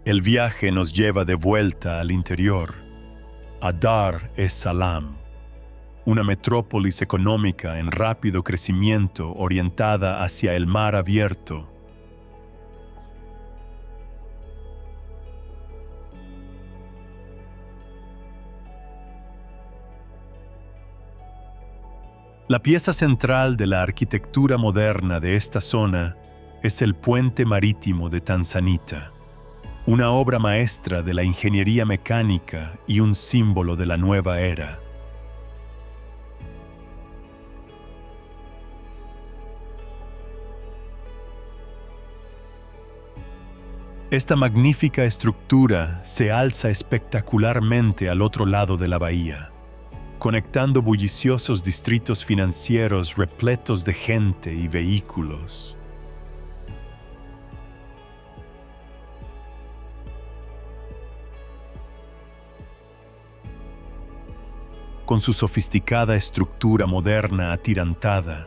El viaje nos lleva de vuelta al interior, a Dar es Salaam, una metrópolis económica en rápido crecimiento orientada hacia el mar abierto. La pieza central de la arquitectura moderna de esta zona es el Puente Marítimo de Tanzanita, una obra maestra de la ingeniería mecánica y un símbolo de la nueva era. Esta magnífica estructura se alza espectacularmente al otro lado de la bahía, conectando bulliciosos distritos financieros repletos de gente y vehículos. Con su sofisticada estructura moderna atirantada,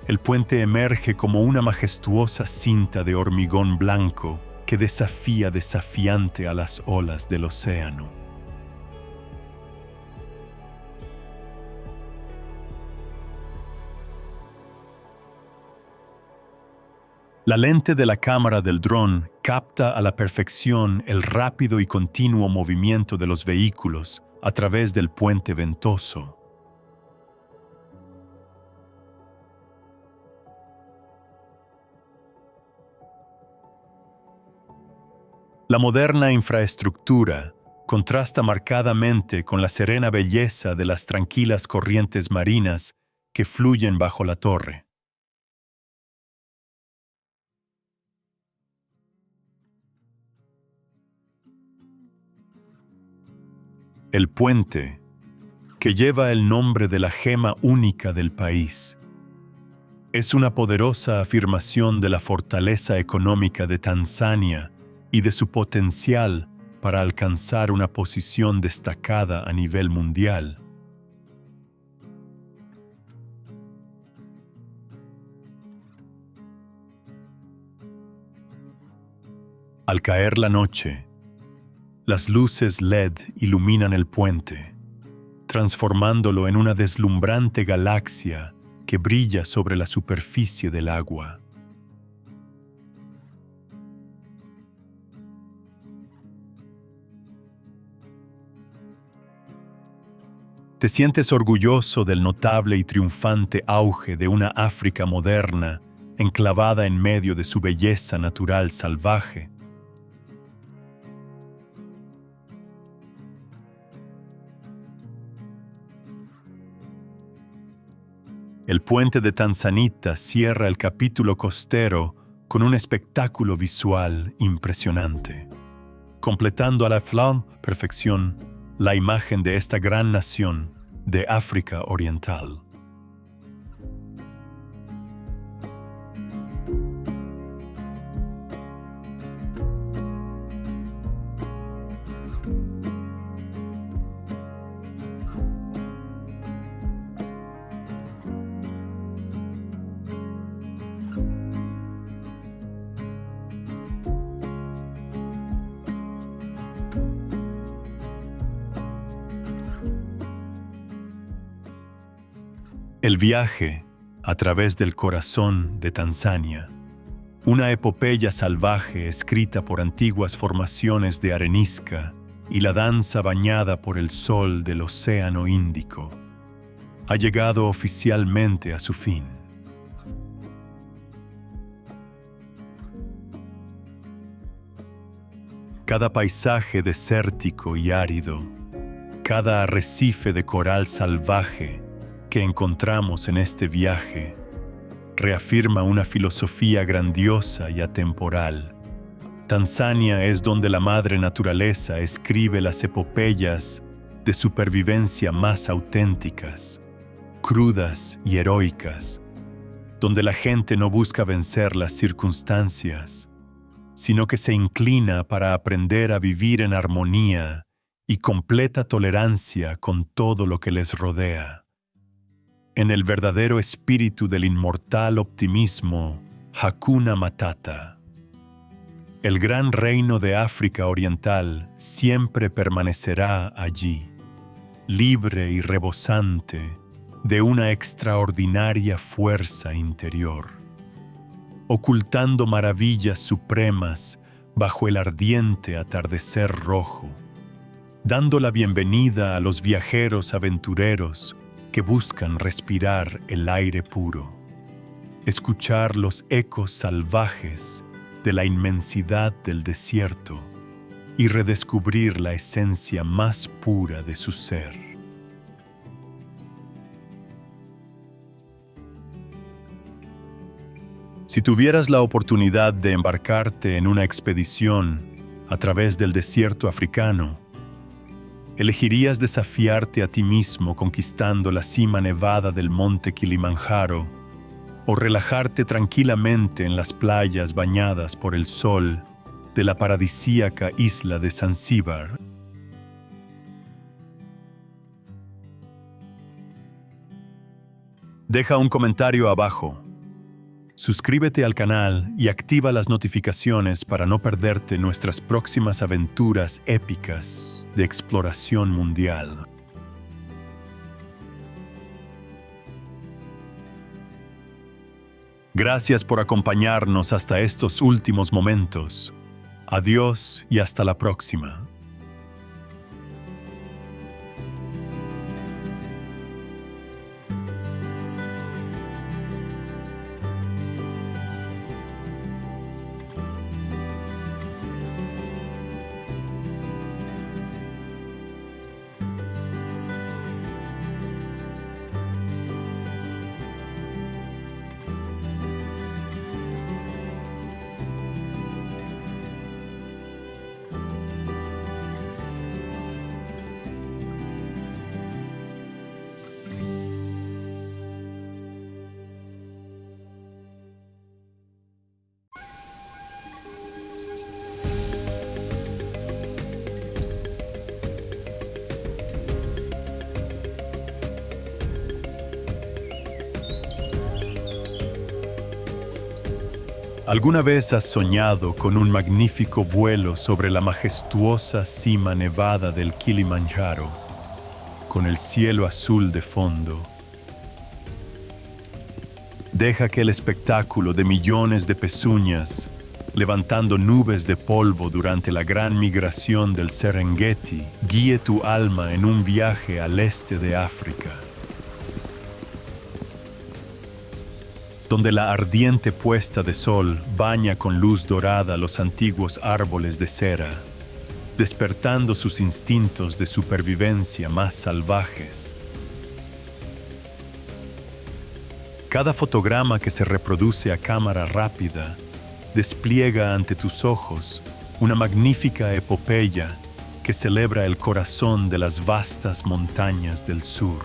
el puente emerge como una majestuosa cinta de hormigón blanco que desafía desafiante a las olas del océano. La lente de la cámara del dron capta a la perfección el rápido y continuo movimiento de los vehículos a través del puente ventoso. La moderna infraestructura contrasta marcadamente con la serena belleza de las tranquilas corrientes marinas que fluyen bajo la torre. El puente, que lleva el nombre de la gema única del país, es una poderosa afirmación de la fortaleza económica de Tanzania y de su potencial para alcanzar una posición destacada a nivel mundial. Al caer la noche, las luces LED iluminan el puente, transformándolo en una deslumbrante galaxia que brilla sobre la superficie del agua. Te sientes orgulloso del notable y triunfante auge de una África moderna, enclavada en medio de su belleza natural salvaje. El puente de Tanzanita cierra el capítulo costero con un espectáculo visual impresionante, completando a la perfección la imagen de esta gran nación de África Oriental. El viaje a través del corazón de Tanzania, una epopeya salvaje escrita por antiguas formaciones de arenisca y la danza bañada por el sol del Océano Índico, ha llegado oficialmente a su fin. Cada paisaje desértico y árido, cada arrecife de coral salvaje que encontramos en este viaje reafirma una filosofía grandiosa y atemporal. Tanzania es donde la madre naturaleza escribe las epopeyas de supervivencia más auténticas, crudas y heroicas, donde la gente no busca vencer las circunstancias, sino que se inclina para aprender a vivir en armonía y completa tolerancia con todo lo que les rodea. En el verdadero espíritu del inmortal optimismo, Hakuna Matata. El gran reino de África Oriental siempre permanecerá allí, libre y rebosante de una extraordinaria fuerza interior, ocultando maravillas supremas bajo el ardiente atardecer rojo, dando la bienvenida a los viajeros aventureros que buscan respirar el aire puro, escuchar los ecos salvajes de la inmensidad del desierto y redescubrir la esencia más pura de su ser. Si tuvieras la oportunidad de embarcarte en una expedición a través del desierto africano, ¿elegirías desafiarte a ti mismo conquistando la cima nevada del monte Kilimanjaro o relajarte tranquilamente en las playas bañadas por el sol de la paradisíaca isla de Zanzíbar? Deja un comentario abajo. Suscríbete al canal y activa las notificaciones para no perderte nuestras próximas aventuras épicas de exploración mundial. Gracias por acompañarnos hasta estos últimos momentos. Adiós y hasta la próxima. ¿Alguna vez has soñado con un magnífico vuelo sobre la majestuosa cima nevada del Kilimanjaro, con el cielo azul de fondo? Deja que el espectáculo de millones de pezuñas, levantando nubes de polvo durante la gran migración del Serengeti, guíe tu alma en un viaje al este de África, donde la ardiente puesta de sol baña con luz dorada los antiguos árboles de cera, despertando sus instintos de supervivencia más salvajes. Cada fotograma que se reproduce a cámara rápida despliega ante tus ojos una magnífica epopeya que celebra el corazón de las vastas montañas del sur.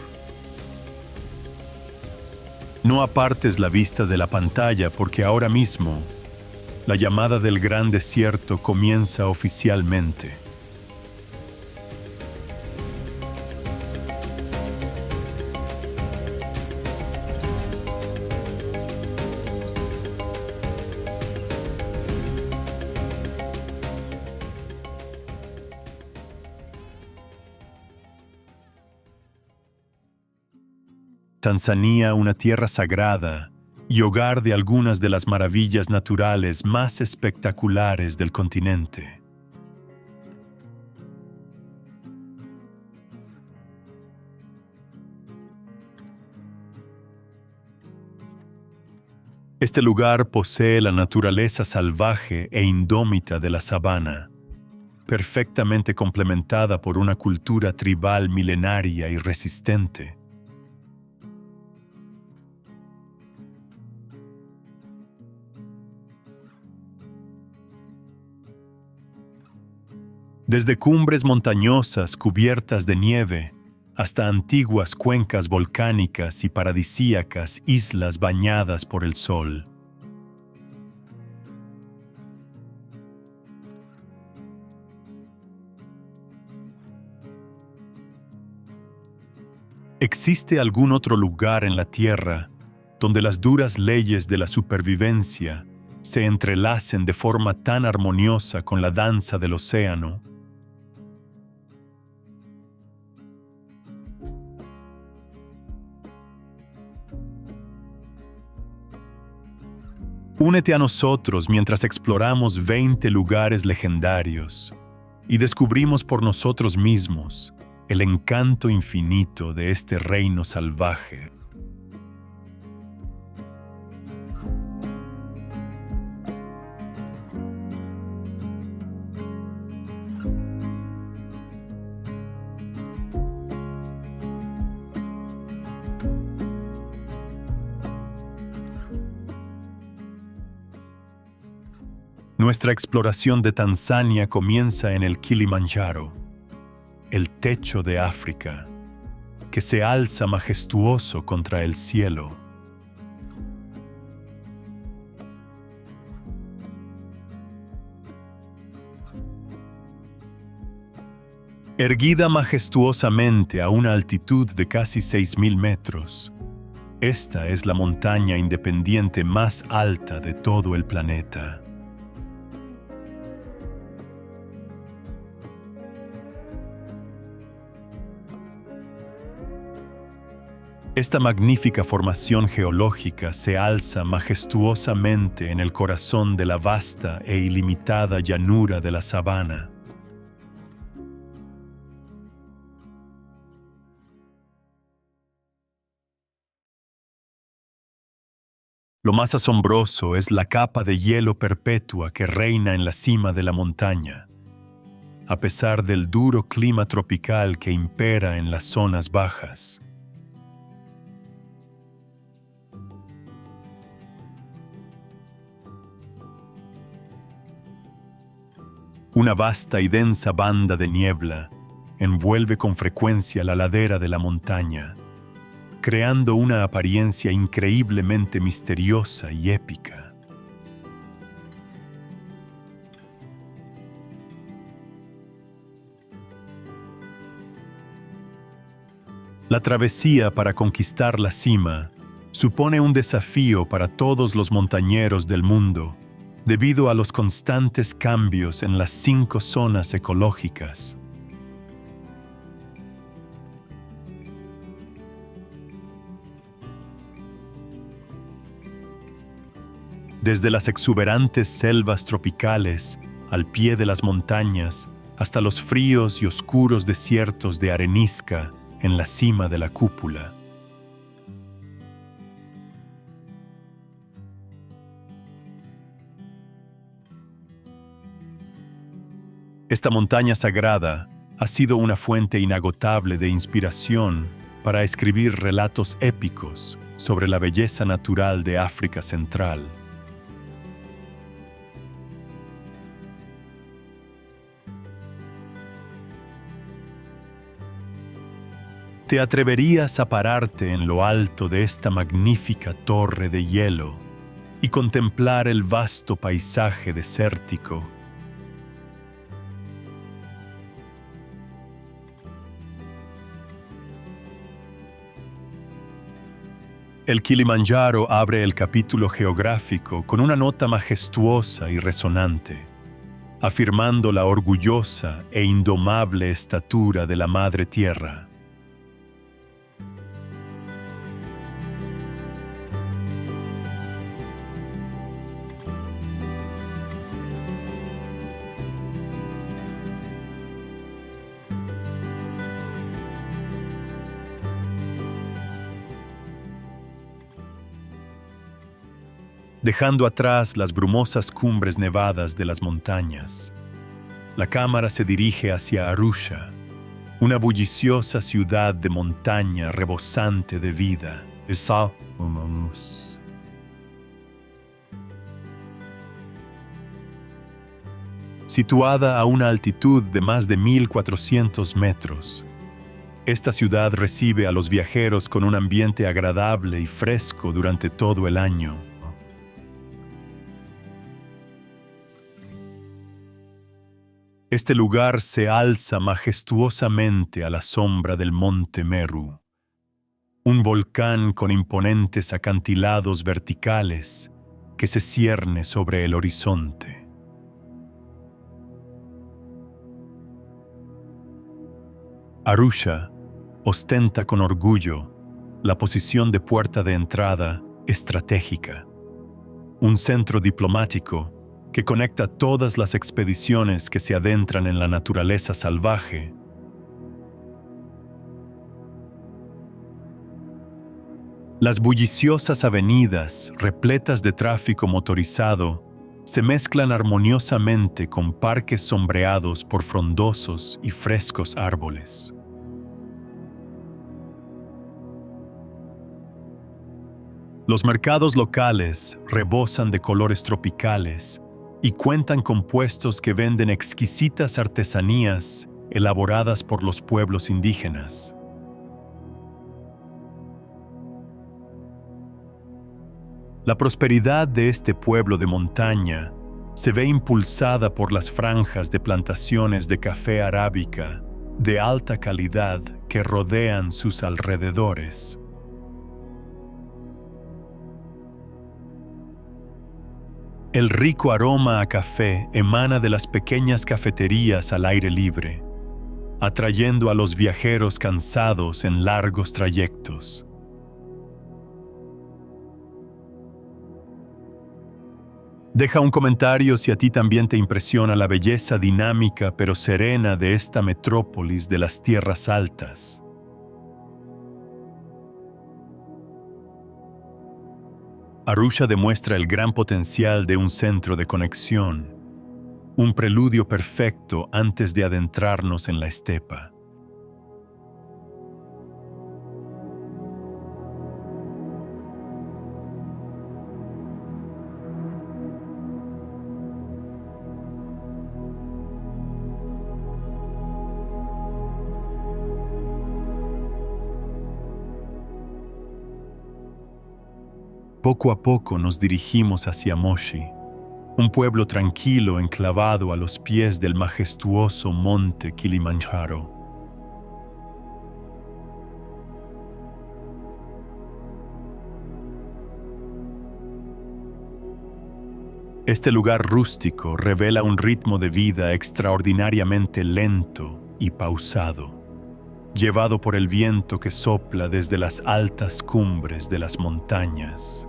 No apartes la vista de la pantalla porque ahora mismo la llamada del gran desierto comienza oficialmente. Tanzania, una tierra sagrada y hogar de algunas de las maravillas naturales más espectaculares del continente. Este lugar posee la naturaleza salvaje e indómita de la sabana, perfectamente complementada por una cultura tribal milenaria y resistente. Desde cumbres montañosas cubiertas de nieve hasta antiguas cuencas volcánicas y paradisíacas islas bañadas por el sol. ¿Existe algún otro lugar en la Tierra donde las duras leyes de la supervivencia se entrelacen de forma tan armoniosa con la danza del océano? Únete a nosotros mientras exploramos 20 lugares legendarios y descubrimos por nosotros mismos el encanto infinito de este reino salvaje. Nuestra exploración de Tanzania comienza en el Kilimanjaro, el techo de África, que se alza majestuoso contra el cielo. Erguida majestuosamente a una altitud de casi 6.000 metros, esta es la montaña independiente más alta de todo el planeta. Esta magnífica formación geológica se alza majestuosamente en el corazón de la vasta e ilimitada llanura de la sabana. Lo más asombroso es la capa de hielo perpetua que reina en la cima de la montaña, a pesar del duro clima tropical que impera en las zonas bajas. Una vasta y densa banda de niebla envuelve con frecuencia la ladera de la montaña, creando una apariencia increíblemente misteriosa y épica. La travesía para conquistar la cima supone un desafío para todos los montañeros del mundo, debido a los constantes cambios en las 5 zonas ecológicas. Desde las exuberantes selvas tropicales al pie de las montañas hasta los fríos y oscuros desiertos de arenisca en la cima de la cúpula. Esta montaña sagrada ha sido una fuente inagotable de inspiración para escribir relatos épicos sobre la belleza natural de África Central. ¿Te atreverías a pararte en lo alto de esta magnífica torre de hielo y contemplar el vasto paisaje desértico? El Kilimanjaro abre el capítulo geográfico con una nota majestuosa y resonante, afirmando la orgullosa e indomable estatura de la Madre Tierra. Dejando atrás las brumosas cumbres nevadas de las montañas, la cámara se dirige hacia Arusha, una bulliciosa ciudad de montaña rebosante de vida. Situada a una altitud de más de 1.400 metros, esta ciudad recibe a los viajeros con un ambiente agradable y fresco durante todo el año. Este lugar se alza majestuosamente a la sombra del monte Meru, un volcán con imponentes acantilados verticales que se cierne sobre el horizonte. Arusha ostenta con orgullo la posición de puerta de entrada estratégica, un centro diplomático que conecta todas las expediciones que se adentran en la naturaleza salvaje Las bulliciosas avenidas, repletas de tráfico motorizado, se mezclan armoniosamente con parques sombreados por frondosos y frescos árboles. Los mercados locales rebosan de colores tropicales y cuentan con puestos que venden exquisitas artesanías elaboradas por los pueblos indígenas. La prosperidad de este pueblo de montaña se ve impulsada por las franjas de plantaciones de café arábica de alta calidad que rodean sus alrededores. El rico aroma a café emana de las pequeñas cafeterías al aire libre, atrayendo a los viajeros cansados en largos trayectos. Deja un comentario si a ti también te impresiona la belleza dinámica pero serena de esta metrópolis de las tierras altas. Arusha demuestra el gran potencial de un centro de conexión, un preludio perfecto antes de adentrarnos en la estepa. Poco a poco nos dirigimos hacia Moshi, un pueblo tranquilo enclavado a los pies del majestuoso monte Kilimanjaro. Este lugar rústico revela un ritmo de vida extraordinariamente lento y pausado, llevado por el viento que sopla desde las altas cumbres de las montañas.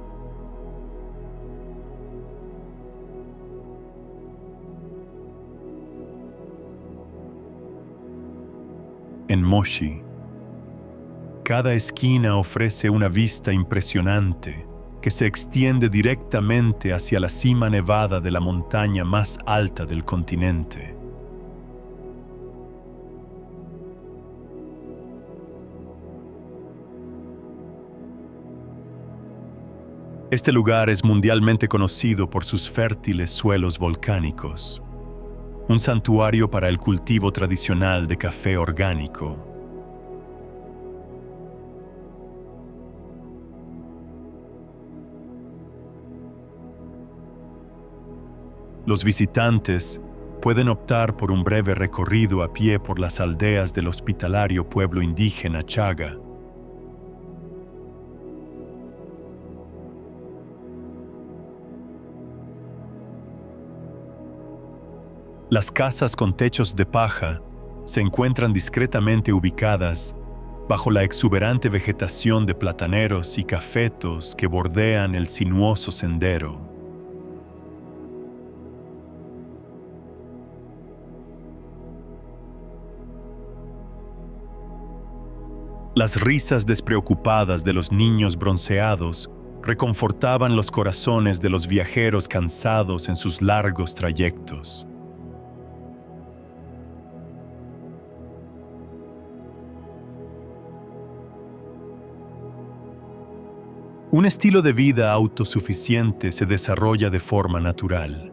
En Moshi, cada esquina ofrece una vista impresionante que se extiende directamente hacia la cima nevada de la montaña más alta del continente. Este lugar es mundialmente conocido por sus fértiles suelos volcánicos, un santuario para el cultivo tradicional de café orgánico. Los visitantes pueden optar por un breve recorrido a pie por las aldeas del hospitalario pueblo indígena Chaga. Las casas con techos de paja se encuentran discretamente ubicadas bajo la exuberante vegetación de plataneros y cafetos que bordean el sinuoso sendero. Las risas despreocupadas de los niños bronceados reconfortaban los corazones de los viajeros cansados en sus largos trayectos. Un estilo de vida autosuficiente se desarrolla de forma natural,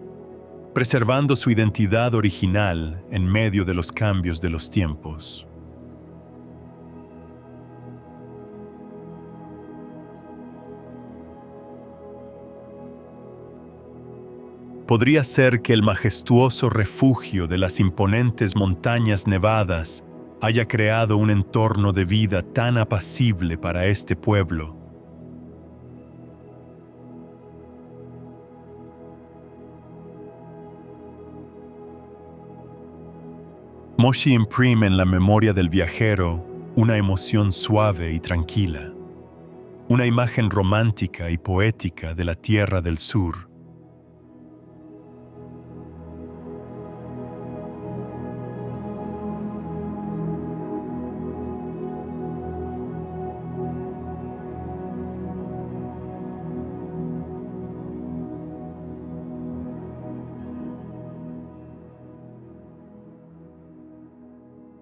preservando su identidad original en medio de los cambios de los tiempos. Podría ser que el majestuoso refugio de las imponentes montañas nevadas haya creado un entorno de vida tan apacible para este pueblo. Moshi imprime en la memoria del viajero una emoción suave y tranquila, una imagen romántica y poética de la tierra del sur.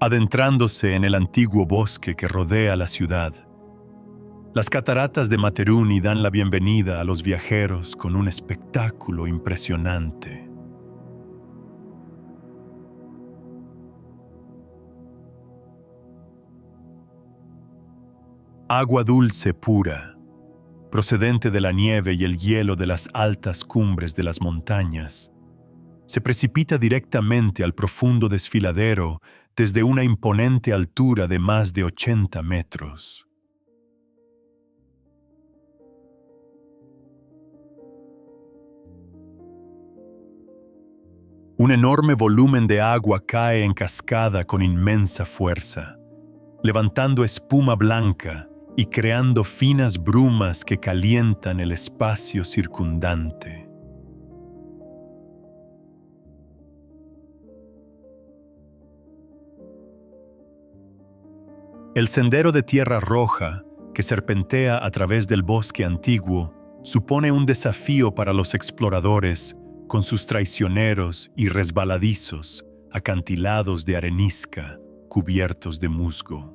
Adentrándose en el antiguo bosque que rodea la ciudad, las cataratas de Materuni dan la bienvenida a los viajeros con un espectáculo impresionante. Agua dulce pura, procedente de la nieve y el hielo de las altas cumbres de las montañas, se precipita directamente al profundo desfiladero desde una imponente altura de más de 80 metros. Un enorme volumen de agua cae en cascada con inmensa fuerza, levantando espuma blanca y creando finas brumas que calientan el espacio circundante. El sendero de tierra roja, que serpentea a través del bosque antiguo, supone un desafío para los exploradores con sus traicioneros y resbaladizos acantilados de arenisca cubiertos de musgo.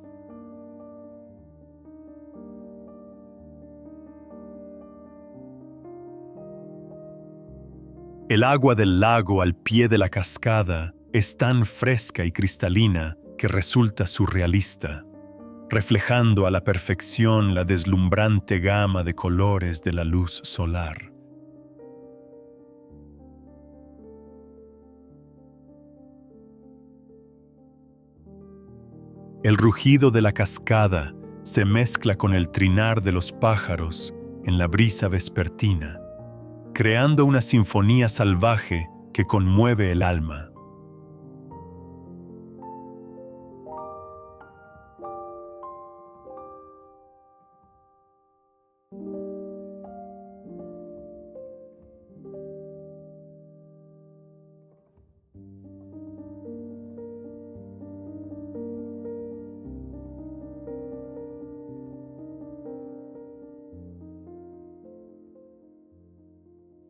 El agua del lago al pie de la cascada es tan fresca y cristalina que resulta surrealista, reflejando a la perfección la deslumbrante gama de colores de la luz solar. El rugido de la cascada se mezcla con el trinar de los pájaros en la brisa vespertina, creando una sinfonía salvaje que conmueve el alma.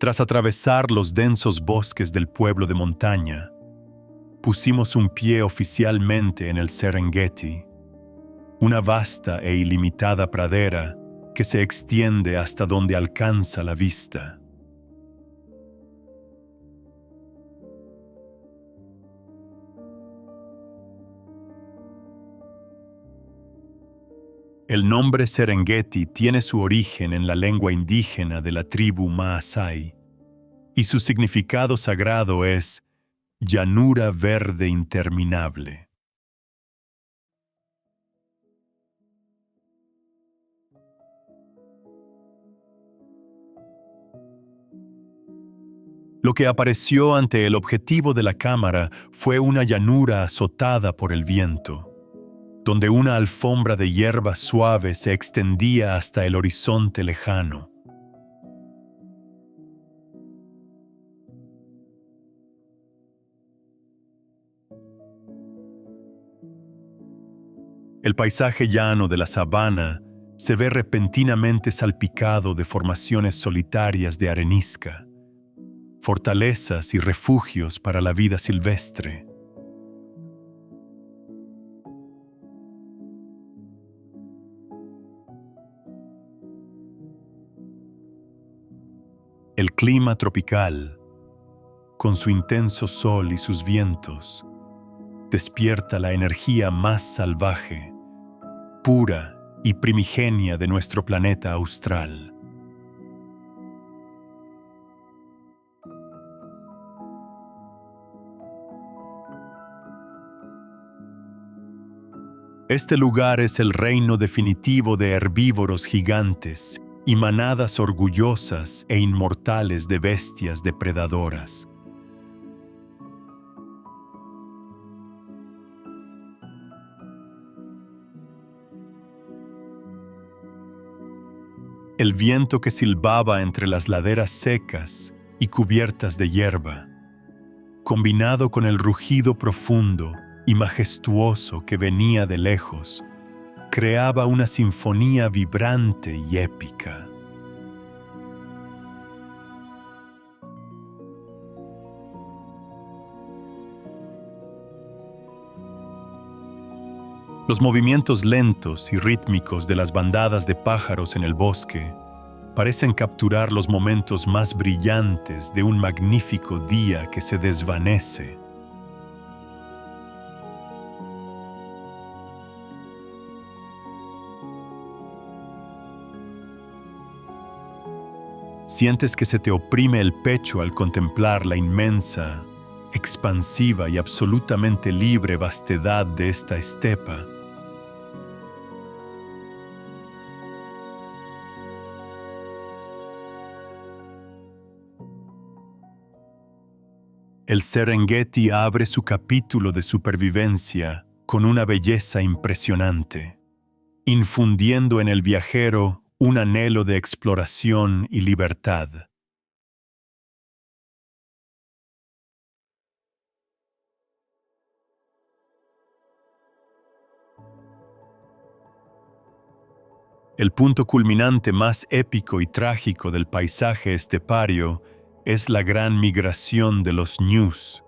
Tras atravesar los densos bosques del pueblo de montaña, pusimos un pie oficialmente en el Serengeti, una vasta e ilimitada pradera que se extiende hasta donde alcanza la vista. El nombre Serengeti tiene su origen en la lengua indígena de la tribu Maasai, y su significado sagrado es llanura verde interminable. Lo que apareció ante el objetivo de la cámara fue una llanura azotada por el viento, donde una alfombra de hierba suave se extendía hasta el horizonte lejano. El paisaje llano de la sabana se ve repentinamente salpicado de formaciones solitarias de arenisca, fortalezas y refugios para la vida silvestre. El clima tropical, con su intenso sol y sus vientos, despierta la energía más salvaje, pura y primigenia de nuestro planeta austral. Este lugar es el reino definitivo de herbívoros gigantes y manadas orgullosas e inmortales de bestias depredadoras. El viento que silbaba entre las laderas secas y cubiertas de hierba, combinado con el rugido profundo y majestuoso que venía de lejos, creaba una sinfonía vibrante y épica. Los movimientos lentos y rítmicos de las bandadas de pájaros en el bosque parecen capturar los momentos más brillantes de un magnífico día que se desvanece. Sientes que se te oprime el pecho al contemplar la inmensa, expansiva y absolutamente libre vastedad de esta estepa. El Serengeti abre su capítulo de supervivencia con una belleza impresionante, infundiendo en el viajero un anhelo de exploración y libertad. El punto culminante más épico y trágico del paisaje estepario es la gran migración de los ñus.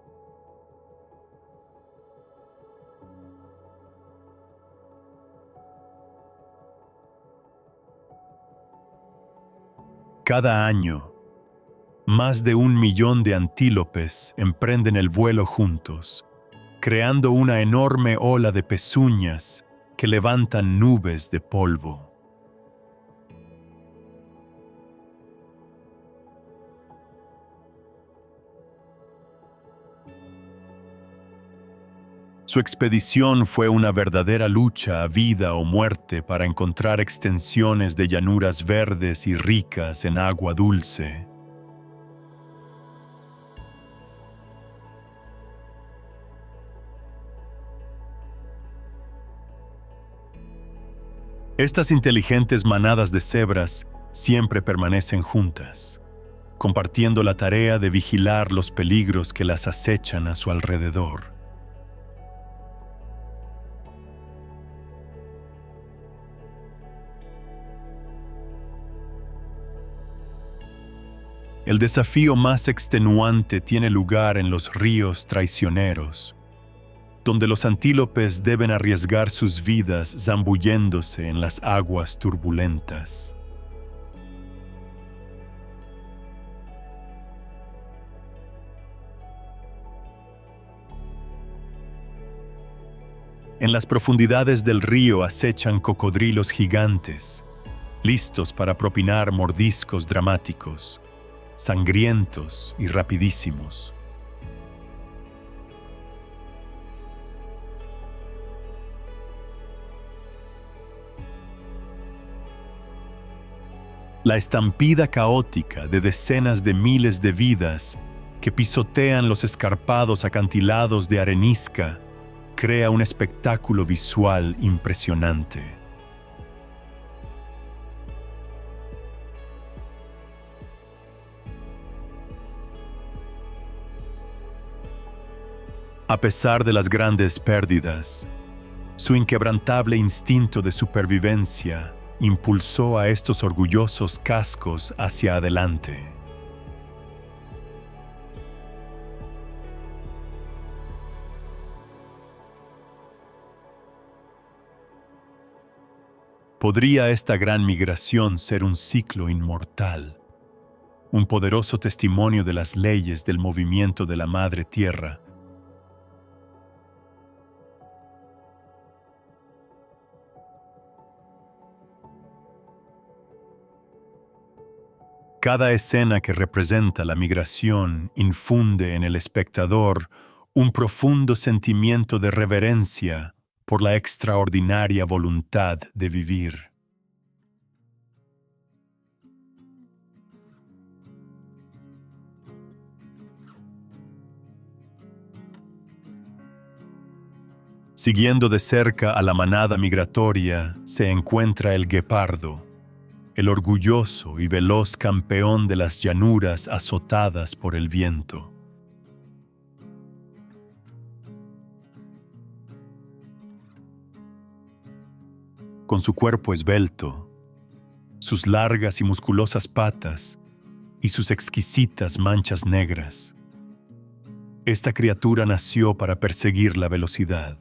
Cada año, más de 1 millón de antílopes emprenden el vuelo juntos, creando una enorme ola de pezuñas que levantan nubes de polvo. Su expedición fue una verdadera lucha a vida o muerte para encontrar extensiones de llanuras verdes y ricas en agua dulce. Estas inteligentes manadas de cebras siempre permanecen juntas, compartiendo la tarea de vigilar los peligros que las acechan a su alrededor. El desafío más extenuante tiene lugar en los ríos traicioneros, donde los antílopes deben arriesgar sus vidas zambulléndose en las aguas turbulentas. En las profundidades del río acechan cocodrilos gigantes, listos para propinar mordiscos dramáticos, sangrientos y rapidísimos. La estampida caótica de decenas de miles de vidas que pisotean los escarpados acantilados de arenisca crea un espectáculo visual impresionante. A pesar de las grandes pérdidas, su inquebrantable instinto de supervivencia impulsó a estos orgullosos cascos hacia adelante. ¿Podría esta gran migración ser un ciclo inmortal, un poderoso testimonio de las leyes del movimiento de la Madre Tierra? Cada escena que representa la migración infunde en el espectador un profundo sentimiento de reverencia por la extraordinaria voluntad de vivir. Siguiendo de cerca a la manada migratoria se encuentra el guepardo, el orgulloso y veloz campeón de las llanuras azotadas por el viento. Con su cuerpo esbelto, sus largas y musculosas patas y sus exquisitas manchas negras, esta criatura nació para perseguir la velocidad.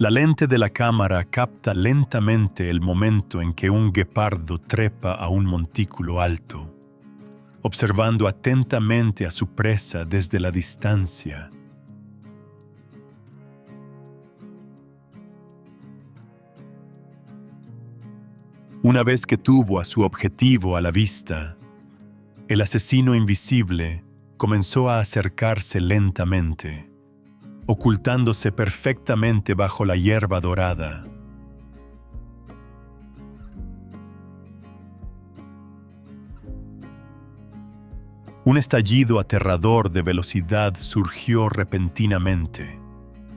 La lente de la cámara capta lentamente el momento en que un guepardo trepa a un montículo alto, observando atentamente a su presa desde la distancia. Una vez que tuvo a su objetivo a la vista, el asesino invisible comenzó a acercarse lentamente, ocultándose perfectamente bajo la hierba dorada. Un estallido aterrador de velocidad surgió repentinamente,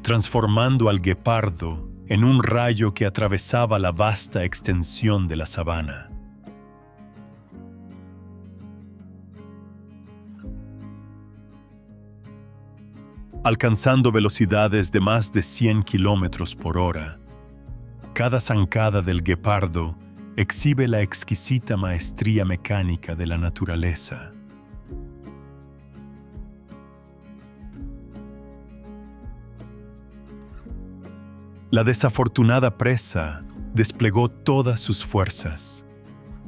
transformando al guepardo en un rayo que atravesaba la vasta extensión de la sabana. Alcanzando velocidades de más de 100 kilómetros por hora, cada zancada del guepardo exhibe la exquisita maestría mecánica de la naturaleza. La desafortunada presa desplegó todas sus fuerzas,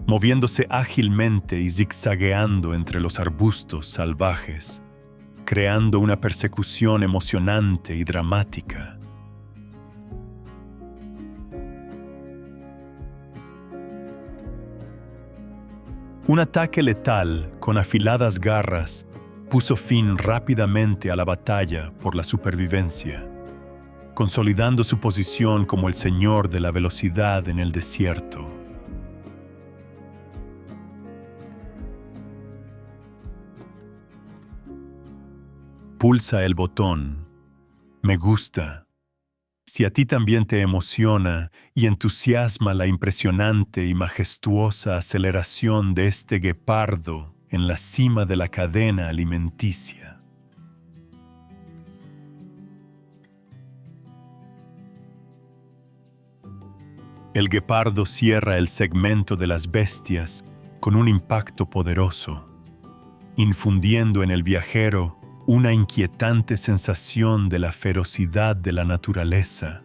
moviéndose ágilmente y zigzagueando entre los arbustos salvajes, creando una persecución emocionante y dramática. Un ataque letal con afiladas garras puso fin rápidamente a la batalla por la supervivencia, consolidando su posición como el señor de la velocidad en el desierto. Pulsa el botón "Me gusta" si a ti también te emociona y entusiasma la impresionante y majestuosa aceleración de este guepardo en la cima de la cadena alimenticia. El guepardo cierra el segmento de las bestias con un impacto poderoso, infundiendo en el viajero una inquietante sensación de la ferocidad de la naturaleza.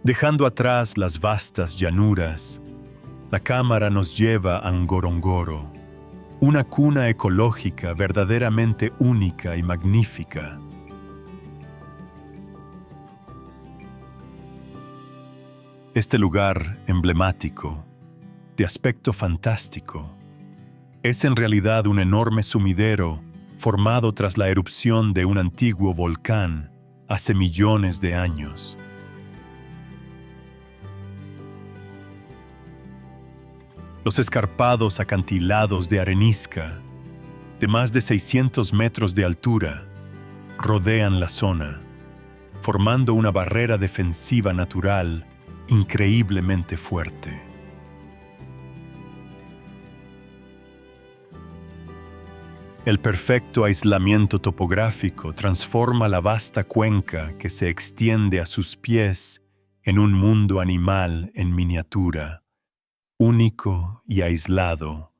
Dejando atrás las vastas llanuras, la cámara nos lleva a Ngorongoro, una cuna ecológica verdaderamente única y magnífica. Este lugar emblemático, de aspecto fantástico, es en realidad un enorme sumidero formado tras la erupción de un antiguo volcán hace millones de años. Los escarpados acantilados de arenisca, de más de 600 metros de altura, rodean la zona, formando una barrera defensiva natural increíblemente fuerte. El perfecto aislamiento topográfico transforma la vasta cuenca que se extiende a sus pies en un mundo animal en miniatura, único y aislado.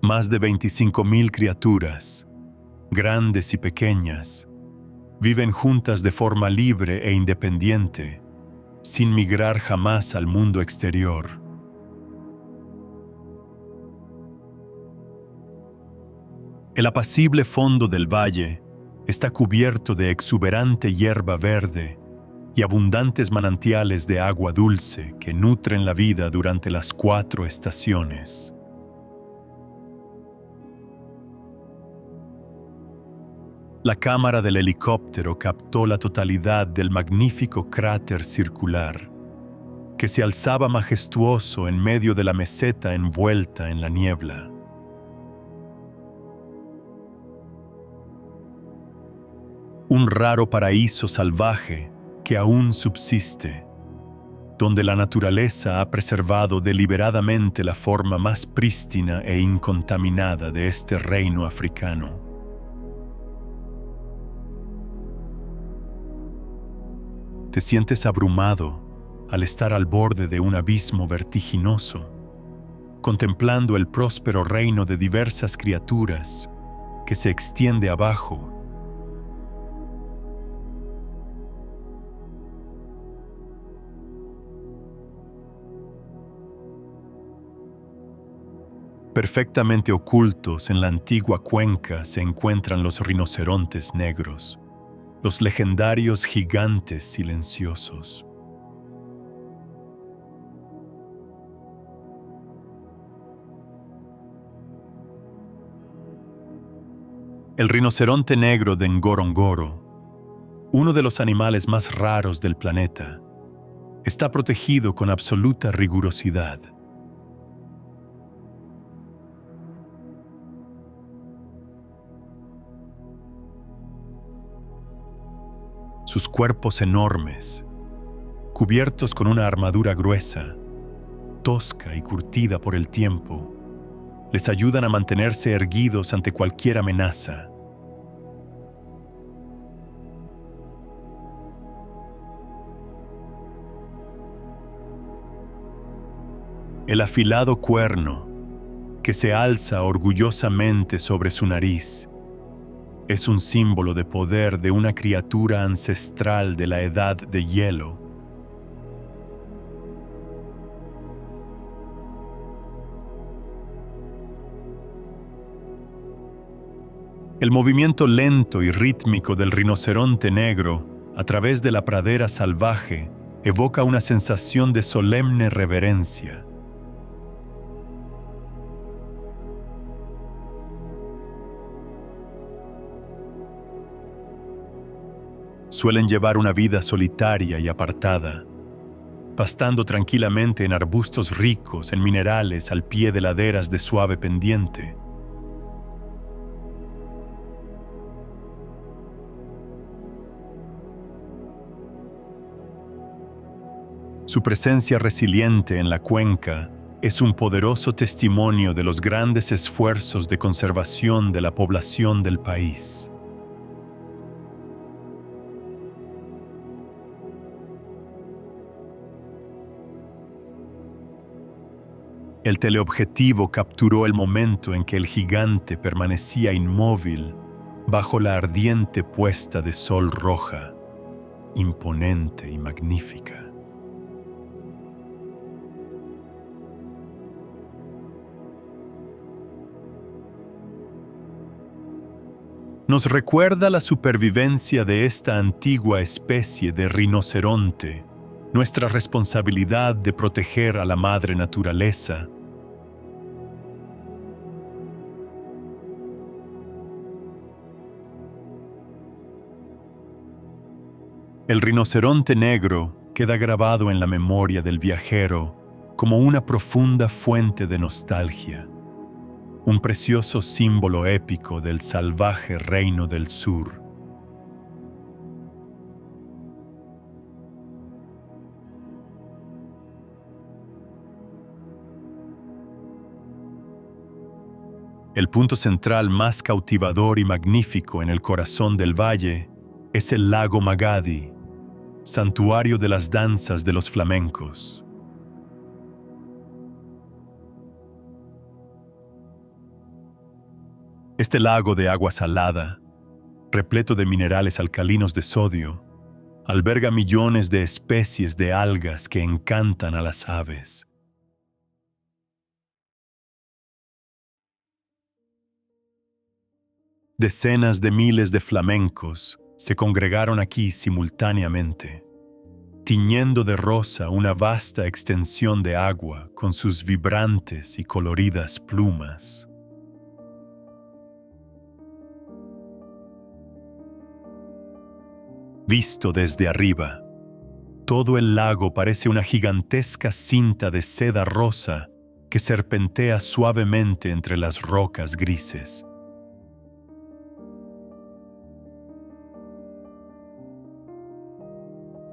Más de 25,000 criaturas, grandes y pequeñas, viven juntas de forma libre e independiente, sin migrar jamás al mundo exterior. El apacible fondo del valle está cubierto de exuberante hierba verde y abundantes manantiales de agua dulce que nutren la vida durante las 4 estaciones. La cámara del helicóptero captó la totalidad del magnífico cráter circular, que se alzaba majestuoso en medio de la meseta envuelta en la niebla. un raro paraíso salvaje que aún subsiste, donde la naturaleza ha preservado deliberadamente la forma más prístina e incontaminada de este reino africano. Te sientes abrumado al estar al borde de un abismo vertiginoso, contemplando el próspero reino de diversas criaturas que se extiende abajo. Perfectamente ocultos en la antigua cuenca se encuentran los rinocerontes negros, los legendarios gigantes silenciosos. El rinoceronte negro de Ngorongoro, uno de los animales más raros del planeta, está protegido con absoluta rigurosidad. Sus cuerpos enormes, cubiertos con una armadura gruesa, tosca y curtida por el tiempo, les ayudan a mantenerse erguidos ante cualquier amenaza. El afilado cuerno, que se alza orgullosamente sobre su nariz, es un símbolo de poder de una criatura ancestral de la edad de hielo. El movimiento lento y rítmico del rinoceronte negro a través de la pradera salvaje evoca una sensación de solemne reverencia. Suelen llevar una vida solitaria y apartada, pastando tranquilamente en arbustos ricos en minerales al pie de laderas de suave pendiente. Su presencia resiliente en la cuenca es un poderoso testimonio de los grandes esfuerzos de conservación de la población del país. El teleobjetivo capturó el momento en que el gigante permanecía inmóvil bajo la ardiente puesta de sol roja, imponente y magnífica. Nos recuerda la supervivencia de esta antigua especie de rinoceronte, nuestra responsabilidad de proteger a la madre naturaleza. El rinoceronte negro queda grabado en la memoria del viajero como una profunda fuente de nostalgia, un precioso símbolo épico del salvaje reino del sur. El punto central más cautivador y magnífico en el corazón del valle es el lago Magadi, santuario de las danzas de los flamencos. Este lago de agua salada, repleto de minerales alcalinos de sodio, alberga millones de especies de algas que encantan a las aves. Decenas de miles de flamencos se congregaron aquí simultáneamente, tiñendo de rosa una vasta extensión de agua con sus vibrantes y coloridas plumas. Visto desde arriba, todo el lago parece una gigantesca cinta de seda rosa que serpentea suavemente entre las rocas grises.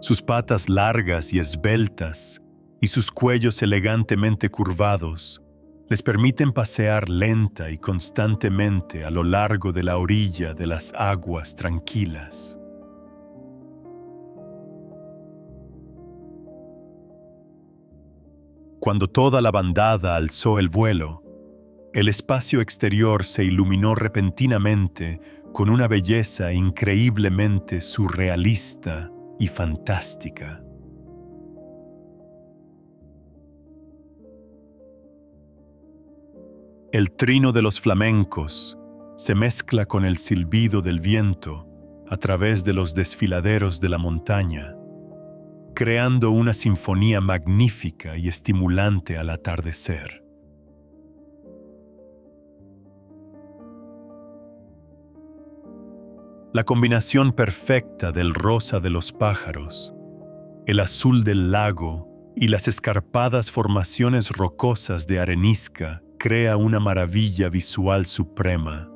Sus patas largas y esbeltas y sus cuellos elegantemente curvados les permiten pasear lenta y constantemente a lo largo de la orilla de las aguas tranquilas. Cuando toda la bandada alzó el vuelo, el espacio exterior se iluminó repentinamente con una belleza increíblemente surrealista y fantástica. El trino de los flamencos se mezcla con el silbido del viento a través de los desfiladeros de la montaña, creando una sinfonía magnífica y estimulante al atardecer. La combinación perfecta del rosa de los pájaros, el azul del lago y las escarpadas formaciones rocosas de arenisca crea una maravilla visual suprema.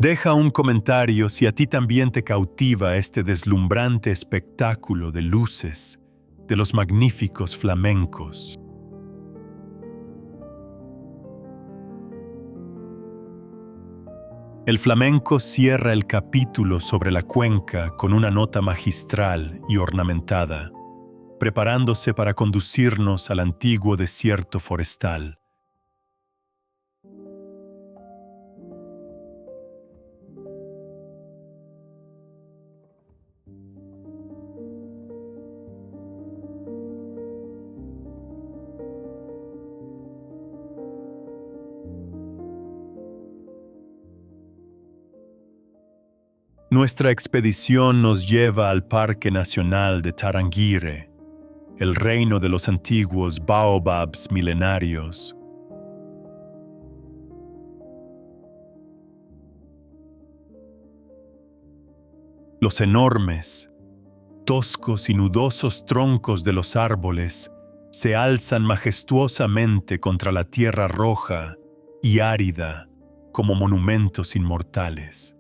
Deja un comentario si a ti también te cautiva este deslumbrante espectáculo de luces de los magníficos flamencos. El flamenco cierra el capítulo sobre la cuenca con una nota magistral y ornamentada, preparándose para conducirnos al antiguo desierto forestal. Nuestra expedición nos lleva al Parque Nacional de Tarangire, el reino de los antiguos baobabs milenarios. Los enormes, toscos y nudosos troncos de los árboles se alzan majestuosamente contra la tierra roja y árida como monumentos inmortales.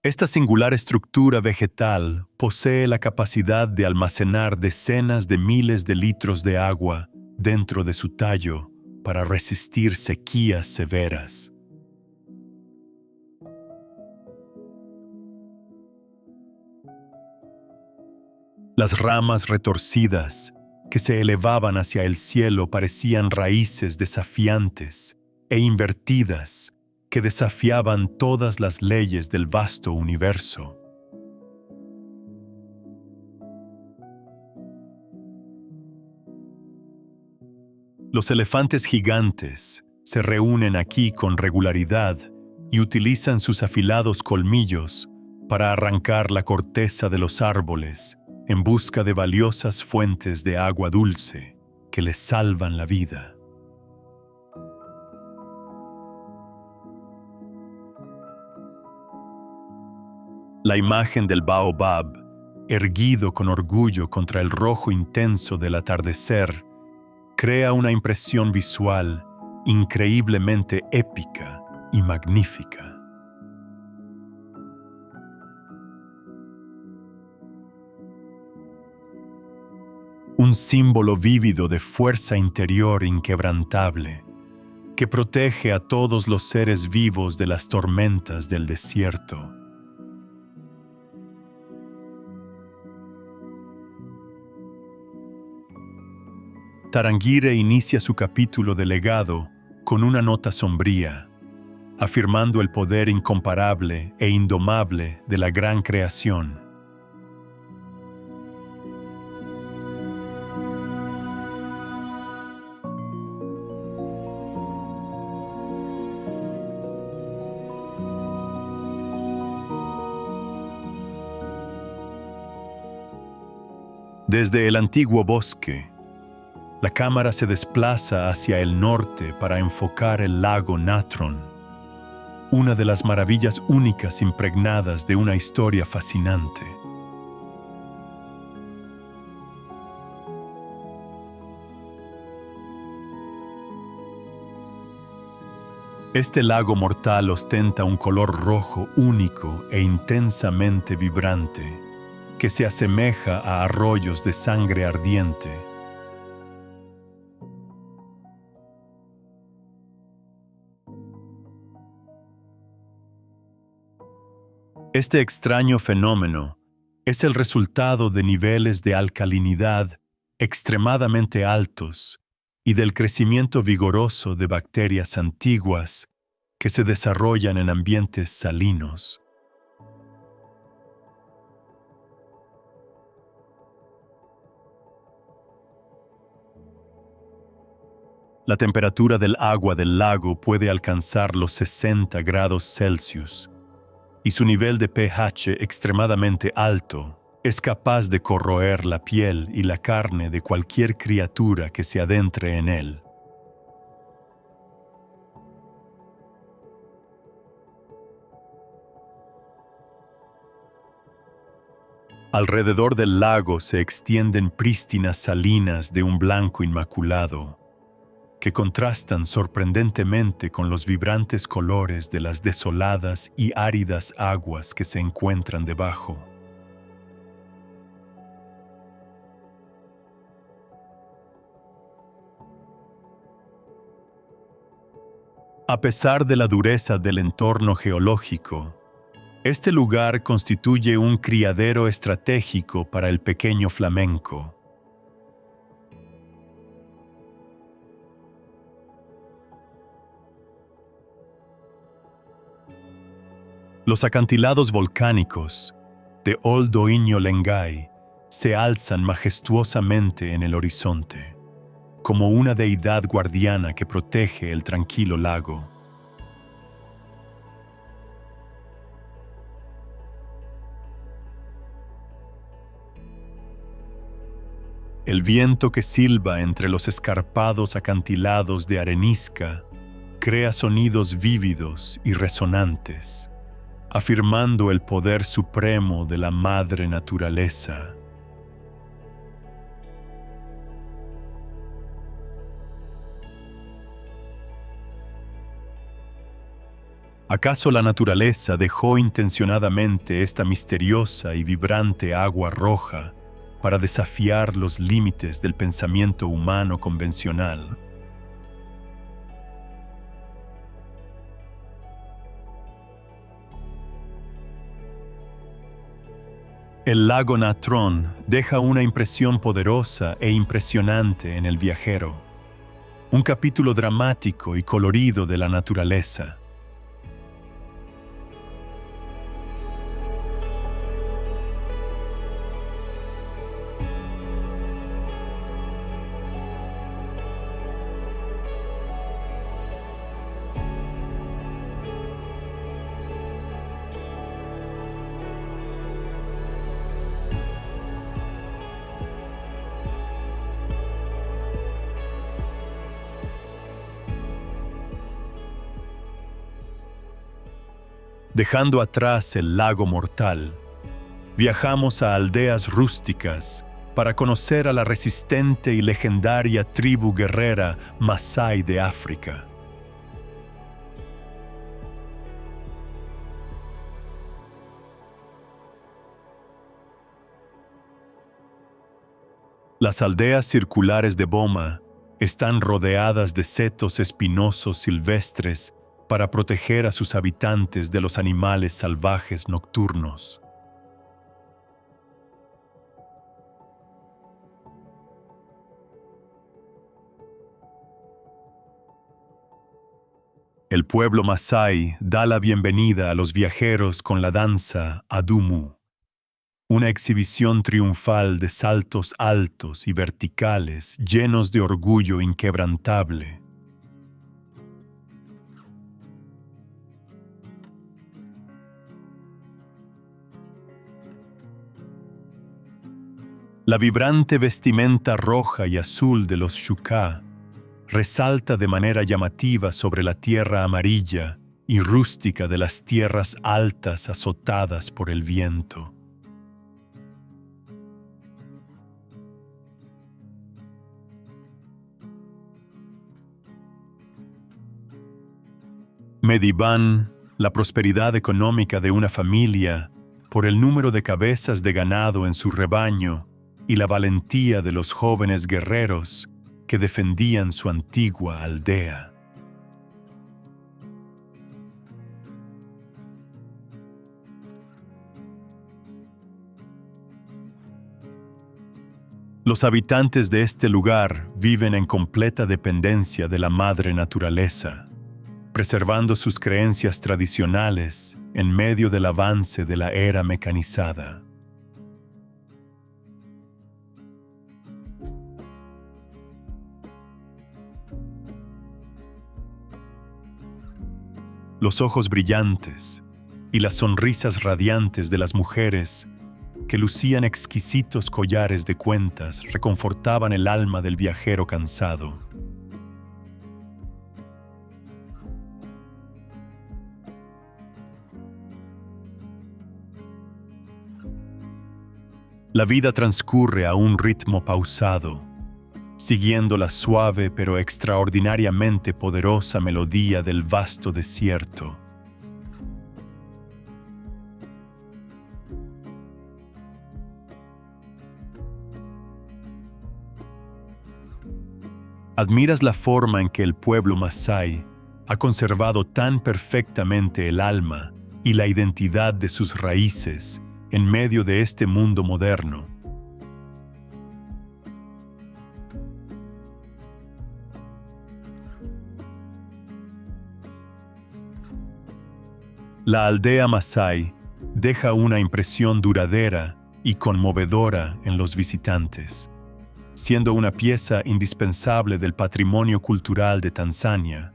Esta singular estructura vegetal posee la capacidad de almacenar decenas de miles de litros de agua dentro de su tallo para resistir sequías severas. Las ramas retorcidas que se elevaban hacia el cielo parecían raíces desafiantes e invertidas que desafiaban todas las leyes del vasto universo. Los elefantes gigantes se reúnen aquí con regularidad y utilizan sus afilados colmillos para arrancar la corteza de los árboles en busca de valiosas fuentes de agua dulce que les salvan la vida. La imagen del baobab, erguido con orgullo contra el rojo intenso del atardecer, crea una impresión visual increíblemente épica y magnífica. Un símbolo vívido de fuerza interior inquebrantable que protege a todos los seres vivos de las tormentas del desierto. Tarangire inicia su capítulo de legado con una nota sombría, afirmando el poder incomparable e indomable de la gran creación. Desde el antiguo bosque, la cámara se desplaza hacia el norte para enfocar el lago Natron, una de las maravillas únicas impregnadas de una historia fascinante. Este lago mortal ostenta un color rojo único e intensamente vibrante, que se asemeja a arroyos de sangre ardiente. Este extraño fenómeno es el resultado de niveles de alcalinidad extremadamente altos y del crecimiento vigoroso de bacterias antiguas que se desarrollan en ambientes salinos. La temperatura del agua del lago puede alcanzar los 60 grados Celsius, y su nivel de pH extremadamente alto es capaz de corroer la piel y la carne de cualquier criatura que se adentre en él. Alrededor del lago se extienden prístinas salinas de un blanco inmaculado, que contrastan sorprendentemente con los vibrantes colores de las desoladas y áridas aguas que se encuentran debajo. A pesar de la dureza del entorno geológico, este lugar constituye un criadero estratégico para el pequeño flamenco. Los acantilados volcánicos de Ol-Doinyo Lengai se alzan majestuosamente en el horizonte, como una deidad guardiana que protege el tranquilo lago. El viento que silba entre los escarpados acantilados de arenisca crea sonidos vívidos y resonantes, afirmando el poder supremo de la madre naturaleza. ¿Acaso la naturaleza dejó intencionadamente esta misteriosa y vibrante agua roja para desafiar los límites del pensamiento humano convencional? El lago Natron deja una impresión poderosa e impresionante en el viajero, un capítulo dramático y colorido de la naturaleza. Dejando atrás el lago mortal, viajamos a aldeas rústicas para conocer a la resistente y legendaria tribu guerrera Masái de África. Las aldeas circulares de Boma están rodeadas de setos espinosos silvestres para proteger a sus habitantes de los animales salvajes nocturnos. El pueblo masái da la bienvenida a los viajeros con la danza Adumu, una exhibición triunfal de saltos altos y verticales llenos de orgullo inquebrantable. La vibrante vestimenta roja y azul de los Shuka resalta de manera llamativa sobre la tierra amarilla y rústica de las tierras altas azotadas por el viento. Medivan, la prosperidad económica de una familia, por el número de cabezas de ganado en su rebaño y la valentía de los jóvenes guerreros que defendían su antigua aldea. Los habitantes de este lugar viven en completa dependencia de la madre naturaleza, preservando sus creencias tradicionales en medio del avance de la era mecanizada. Los ojos brillantes y las sonrisas radiantes de las mujeres que lucían exquisitos collares de cuentas reconfortaban el alma del viajero cansado. La vida transcurre a un ritmo pausado, siguiendo la suave pero extraordinariamente poderosa melodía del vasto desierto. Admiras la forma en que el pueblo masái ha conservado tan perfectamente el alma y la identidad de sus raíces en medio de este mundo moderno. La aldea masái deja una impresión duradera y conmovedora en los visitantes, siendo una pieza indispensable del patrimonio cultural de Tanzania.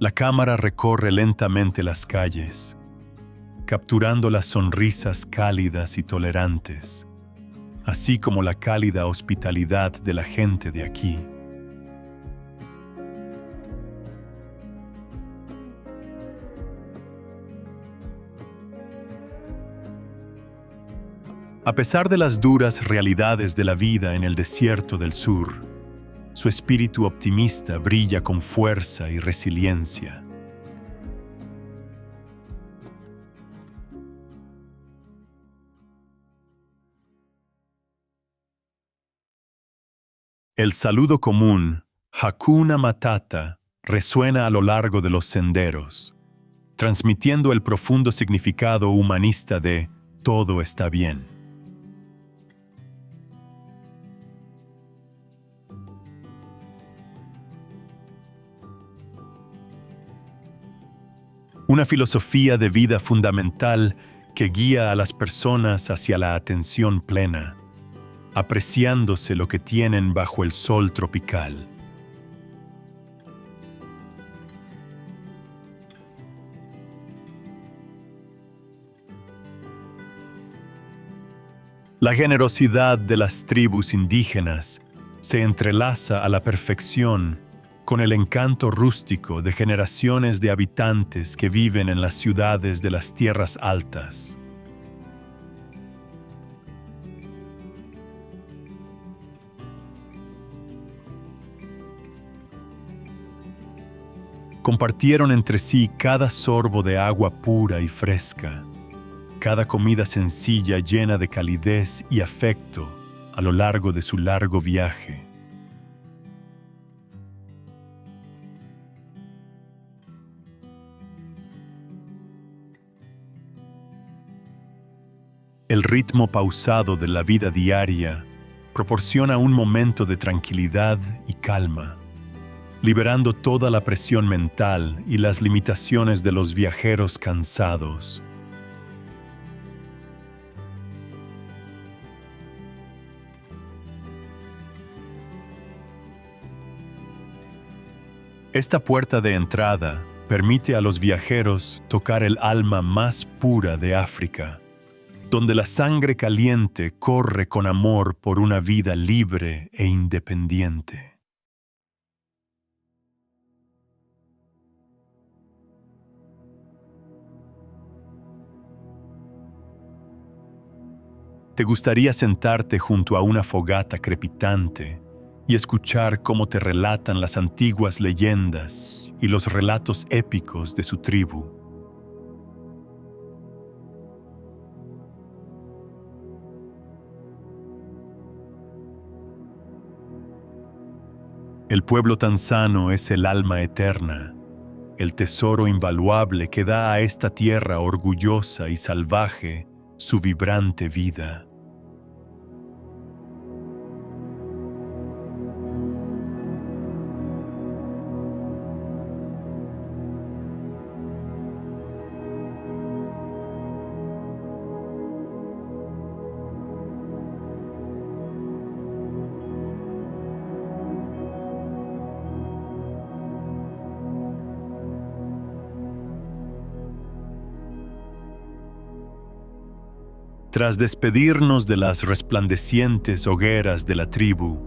La cámara recorre lentamente las calles, capturando las sonrisas cálidas y tolerantes, así como la cálida hospitalidad de la gente de aquí. A pesar de las duras realidades de la vida en el desierto del sur, su espíritu optimista brilla con fuerza y resiliencia. El saludo común, Hakuna Matata, resuena a lo largo de los senderos, transmitiendo el profundo significado humanista de todo está bien. Una filosofía de vida fundamental que guía a las personas hacia la atención plena, apreciándose lo que tienen bajo el sol tropical. La generosidad de las tribus indígenas se entrelaza a la perfección con el encanto rústico de generaciones de habitantes que viven en las ciudades de las tierras altas. Compartieron entre sí cada sorbo de agua pura y fresca, cada comida sencilla llena de calidez y afecto a lo largo de su largo viaje. El ritmo pausado de la vida diaria proporciona un momento de tranquilidad y calma, liberando toda la presión mental y las limitaciones de los viajeros cansados. Esta puerta de entrada permite a los viajeros tocar el alma más pura de África, donde la sangre caliente corre con amor por una vida libre e independiente. ¿Te gustaría sentarte junto a una fogata crepitante y escuchar cómo te relatan las antiguas leyendas y los relatos épicos de su tribu? El pueblo tanzano es el alma eterna, el tesoro invaluable que da a esta tierra orgullosa y salvaje su vibrante vida. Tras despedirnos de las resplandecientes hogueras de la tribu,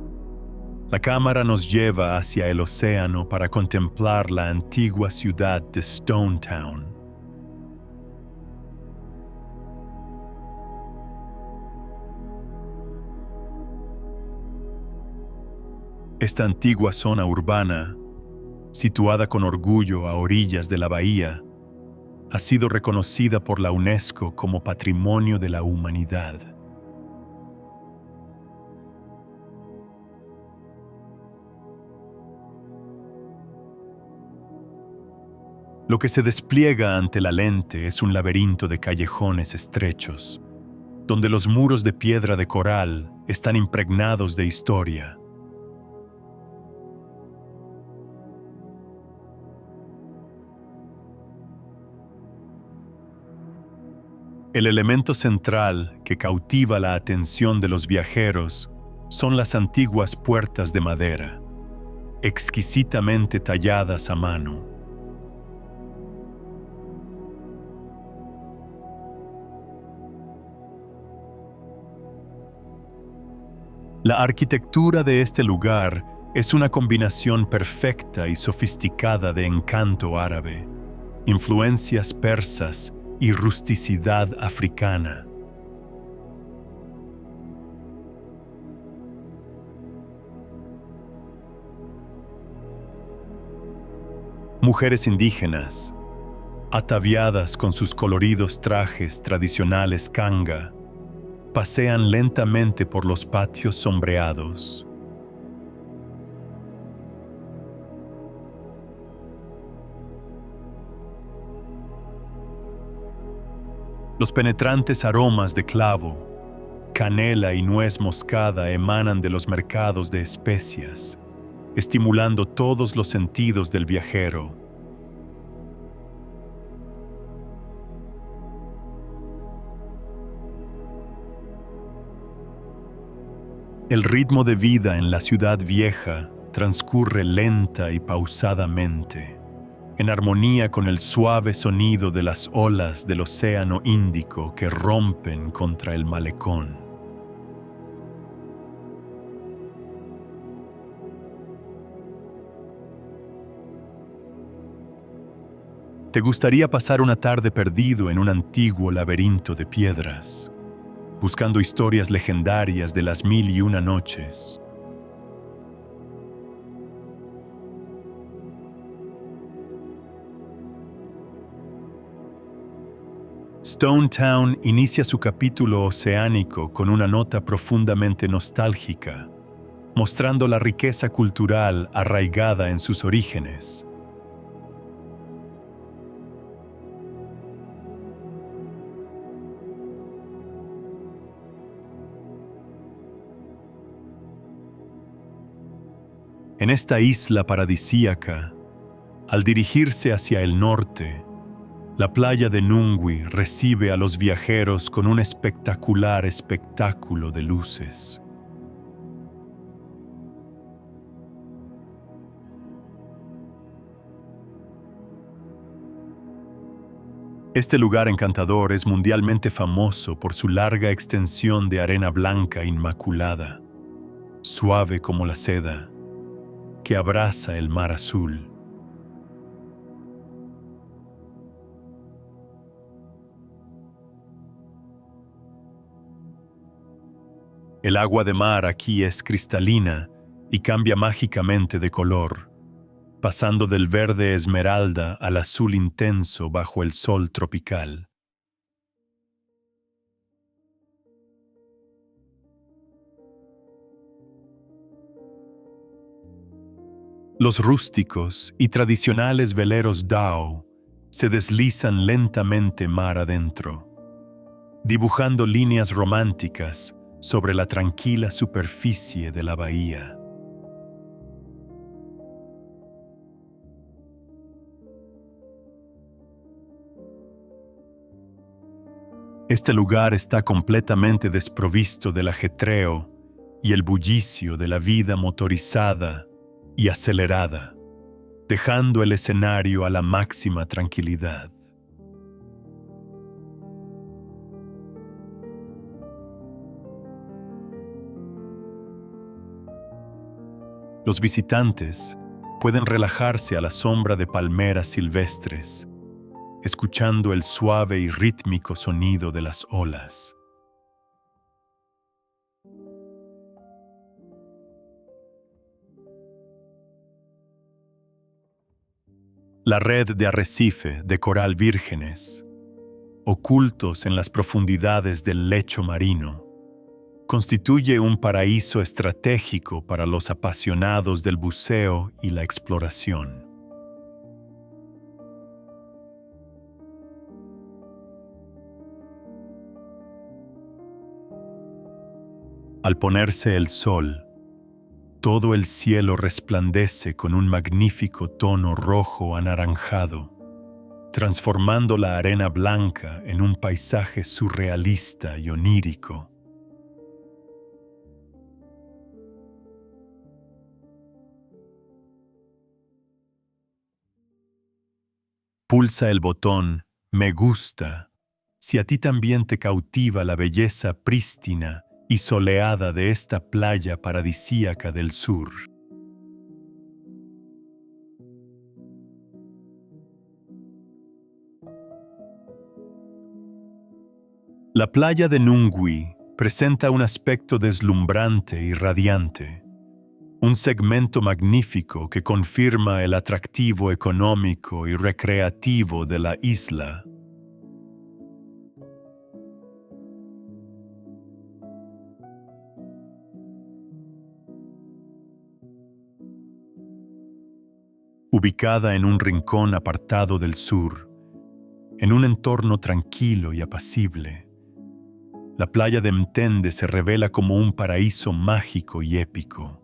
la cámara nos lleva hacia el océano para contemplar la antigua ciudad de Stone Town. Esta antigua zona urbana, situada con orgullo a orillas de la bahía, ha sido reconocida por la UNESCO como Patrimonio de la Humanidad. Lo que se despliega ante la lente es un laberinto de callejones estrechos, donde los muros de piedra de coral están impregnados de historia. El elemento central que cautiva la atención de los viajeros son las antiguas puertas de madera, exquisitamente talladas a mano. La arquitectura de este lugar es una combinación perfecta y sofisticada de encanto árabe, influencias persas y rusticidad africana. Mujeres indígenas, ataviadas con sus coloridos trajes tradicionales kanga, pasean lentamente por los patios sombreados. Los penetrantes aromas de clavo, canela y nuez moscada emanan de los mercados de especias, estimulando todos los sentidos del viajero. El ritmo de vida en la ciudad vieja transcurre lenta y pausadamente, en armonía con el suave sonido de las olas del Océano Índico que rompen contra el malecón. ¿Te gustaría pasar una tarde perdido en un antiguo laberinto de piedras, buscando historias legendarias de las 1001 noches? Stone Town inicia su capítulo oceánico con una nota profundamente nostálgica, mostrando la riqueza cultural arraigada en sus orígenes. En esta isla paradisíaca, al dirigirse hacia el norte, la playa de Nungwi recibe a los viajeros con un espectacular espectáculo de luces. Este lugar encantador es mundialmente famoso por su larga extensión de arena blanca inmaculada, suave como la seda, que abraza el mar azul. El agua de mar aquí es cristalina y cambia mágicamente de color, pasando del verde esmeralda al azul intenso bajo el sol tropical. Los rústicos y tradicionales veleros dhow se deslizan lentamente mar adentro, dibujando líneas románticas sobre la tranquila superficie de la bahía. Este lugar está completamente desprovisto del ajetreo y el bullicio de la vida motorizada y acelerada, dejando el escenario a la máxima tranquilidad. Los visitantes pueden relajarse a la sombra de palmeras silvestres, escuchando el suave y rítmico sonido de las olas. La red de arrecife de coral vírgenes, ocultos en las profundidades del lecho marino, constituye un paraíso estratégico para los apasionados del buceo y la exploración. Al ponerse el sol, todo el cielo resplandece con un magnífico tono rojo anaranjado, transformando la arena blanca en un paisaje surrealista y onírico. Pulsa el botón "Me gusta" si a ti también te cautiva la belleza prístina y soleada de esta playa paradisíaca del sur. La playa de Nungui presenta un aspecto deslumbrante y radiante, un segmento magnífico que confirma el atractivo económico y recreativo de la isla. Ubicada en un rincón apartado del sur, en un entorno tranquilo y apacible, la playa de Mtende se revela como un paraíso mágico y épico.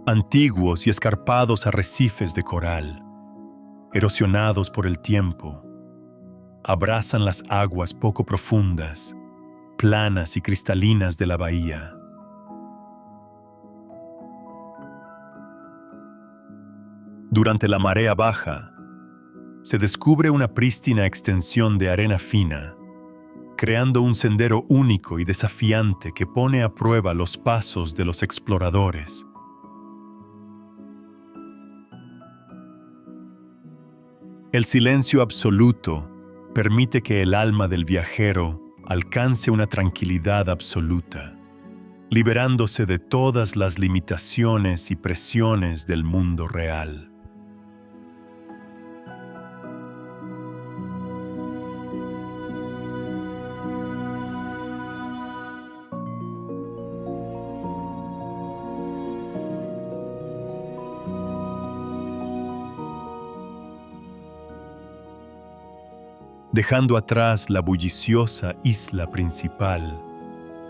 Antiguos y escarpados arrecifes de coral, erosionados por el tiempo, abrazan las aguas poco profundas, planas y cristalinas de la bahía. Durante la marea baja, se descubre una prístina extensión de arena fina, creando un sendero único y desafiante que pone a prueba los pasos de los exploradores. El silencio absoluto permite que el alma del viajero alcance una tranquilidad absoluta, liberándose de todas las limitaciones y presiones del mundo real. Dejando atrás la bulliciosa isla principal,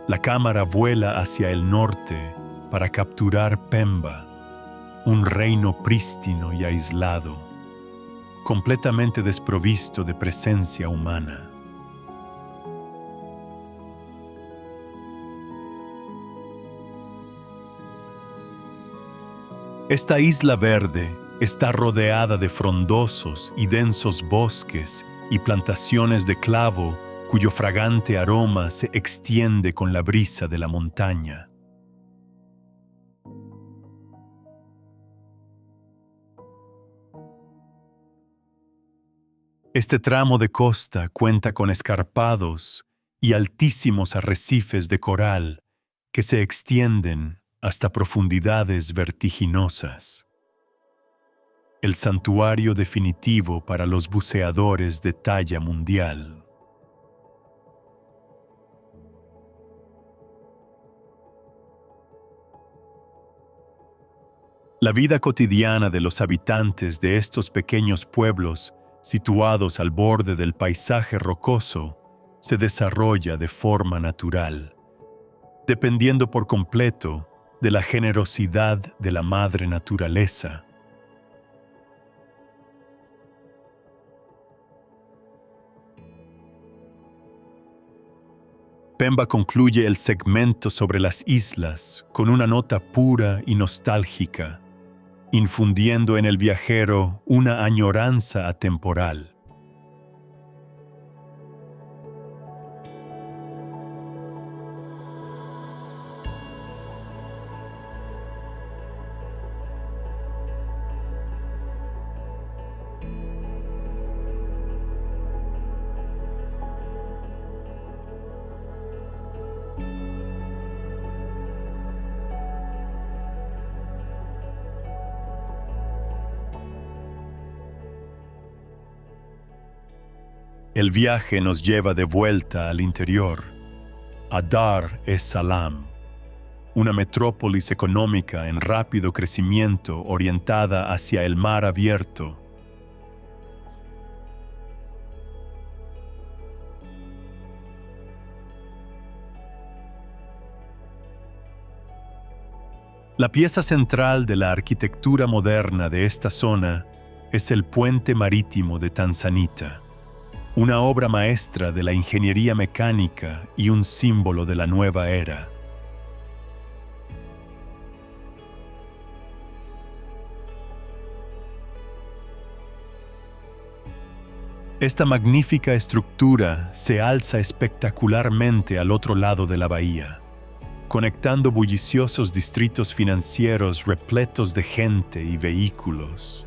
la cámara vuela hacia el norte para capturar Pemba, un reino prístino y aislado, completamente desprovisto de presencia humana. Esta isla verde Está rodeada de frondosos y densos bosques y plantaciones de clavo cuyo fragante aroma se extiende con la brisa de la montaña. Este tramo de costa cuenta con escarpados y altísimos arrecifes de coral que se extienden hasta profundidades vertiginosas. El santuario definitivo para los buceadores de talla mundial. La vida cotidiana de los habitantes de estos pequeños pueblos situados al borde del paisaje rocoso se desarrolla de forma natural, dependiendo por completo de la generosidad de la madre naturaleza. Pemba concluye el segmento sobre las islas con una nota pura y nostálgica, infundiendo en el viajero una añoranza atemporal. El viaje nos lleva de vuelta al interior, a Dar es Salaam, una metrópolis económica en rápido crecimiento orientada hacia el mar abierto. La pieza central de la arquitectura moderna de esta zona es el puente marítimo de Tanzanita, una obra maestra de la ingeniería mecánica y un símbolo de la nueva era. Esta magnífica estructura se alza espectacularmente al otro lado de la bahía, conectando bulliciosos distritos financieros repletos de gente y vehículos.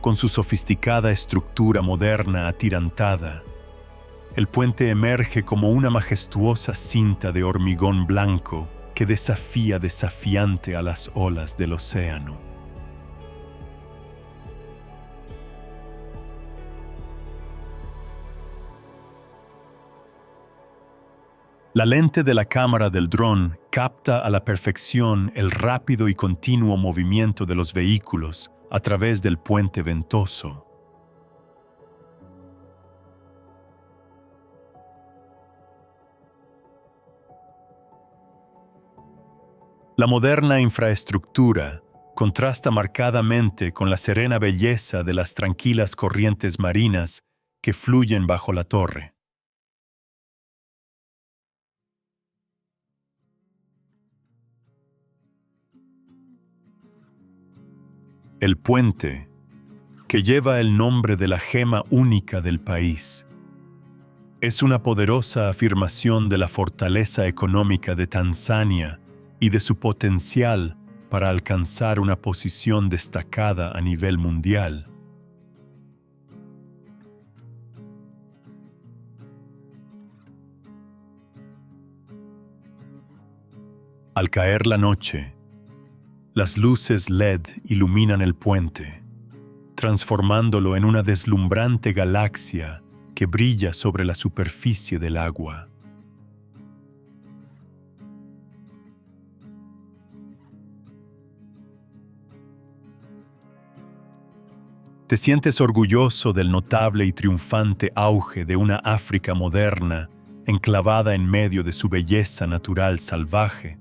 Con su sofisticada estructura moderna atirantada, el puente emerge como una majestuosa cinta de hormigón blanco que desafía desafiante a las olas del océano. La lente de la cámara del dron capta a la perfección el rápido y continuo movimiento de los vehículos a través del puente ventoso. La moderna infraestructura contrasta marcadamente con la serena belleza de las tranquilas corrientes marinas que fluyen bajo la torre. El puente, que lleva el nombre de la gema única del país, es una poderosa afirmación de la fortaleza económica de Tanzania y de su potencial para alcanzar una posición destacada a nivel mundial. Al caer la noche, las luces LED iluminan el puente, transformándolo en una deslumbrante galaxia que brilla sobre la superficie del agua. Te sientes orgulloso del notable y triunfante auge de una África moderna, enclavada en medio de su belleza natural salvaje.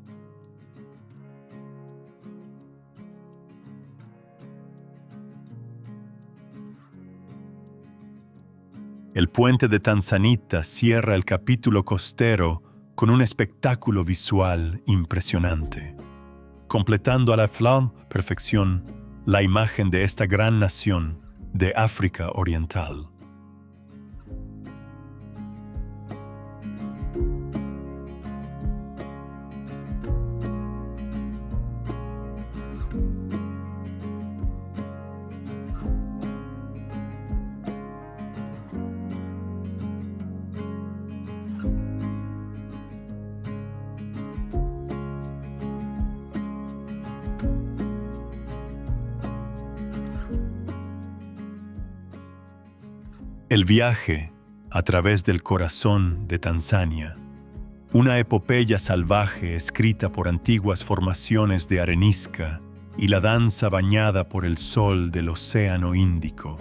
El puente de Tanzanita cierra el capítulo costero con un espectáculo visual impresionante, completando a la perfección la imagen de esta gran nación de África Oriental. El viaje a través del corazón de Tanzania, una epopeya salvaje escrita por antiguas formaciones de arenisca y la danza bañada por el sol del Océano Índico,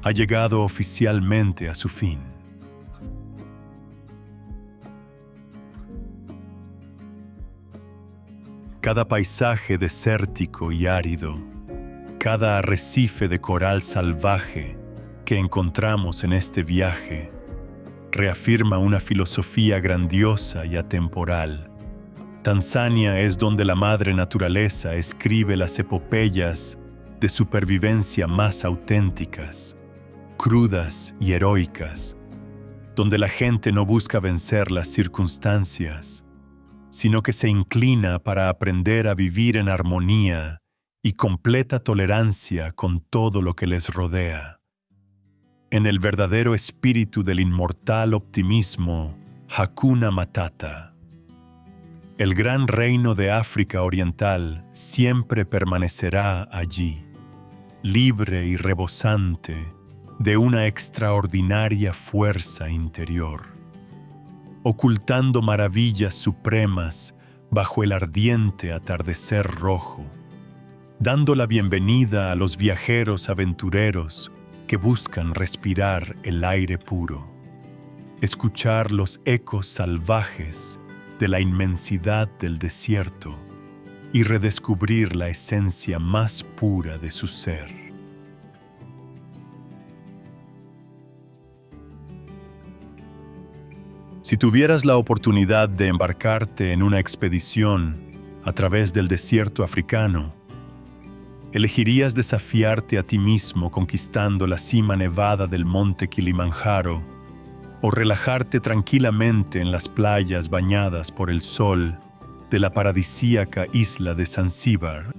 ha llegado oficialmente a su fin. Cada paisaje desértico y árido, cada arrecife de coral salvaje que encontramos en este viaje reafirma una filosofía grandiosa y atemporal. Tanzania es donde la madre naturaleza escribe las epopeyas de supervivencia más auténticas, crudas y heroicas, donde la gente no busca vencer las circunstancias, sino que se inclina para aprender a vivir en armonía y completa tolerancia con todo lo que les rodea. En el verdadero espíritu del inmortal optimismo, Hakuna Matata. El gran reino de África Oriental siempre permanecerá allí, libre y rebosante de una extraordinaria fuerza interior, ocultando maravillas supremas bajo el ardiente atardecer rojo, dando la bienvenida a los viajeros aventureros que buscan respirar el aire puro, escuchar los ecos salvajes de la inmensidad del desierto y redescubrir la esencia más pura de su ser. Si tuvieras la oportunidad de embarcarte en una expedición a través del desierto africano, ¿elegirías desafiarte a ti mismo conquistando la cima nevada del monte Kilimanjaro o relajarte tranquilamente en las playas bañadas por el sol de la paradisíaca isla de Zanzíbar?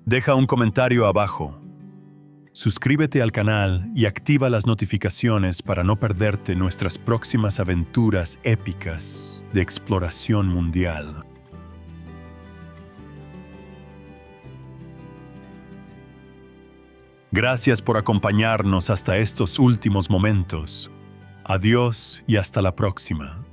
Deja un comentario abajo. Suscríbete al canal y activa las notificaciones para no perderte nuestras próximas aventuras épicas de exploración mundial. Gracias por acompañarnos hasta estos últimos momentos. Adiós y hasta la próxima.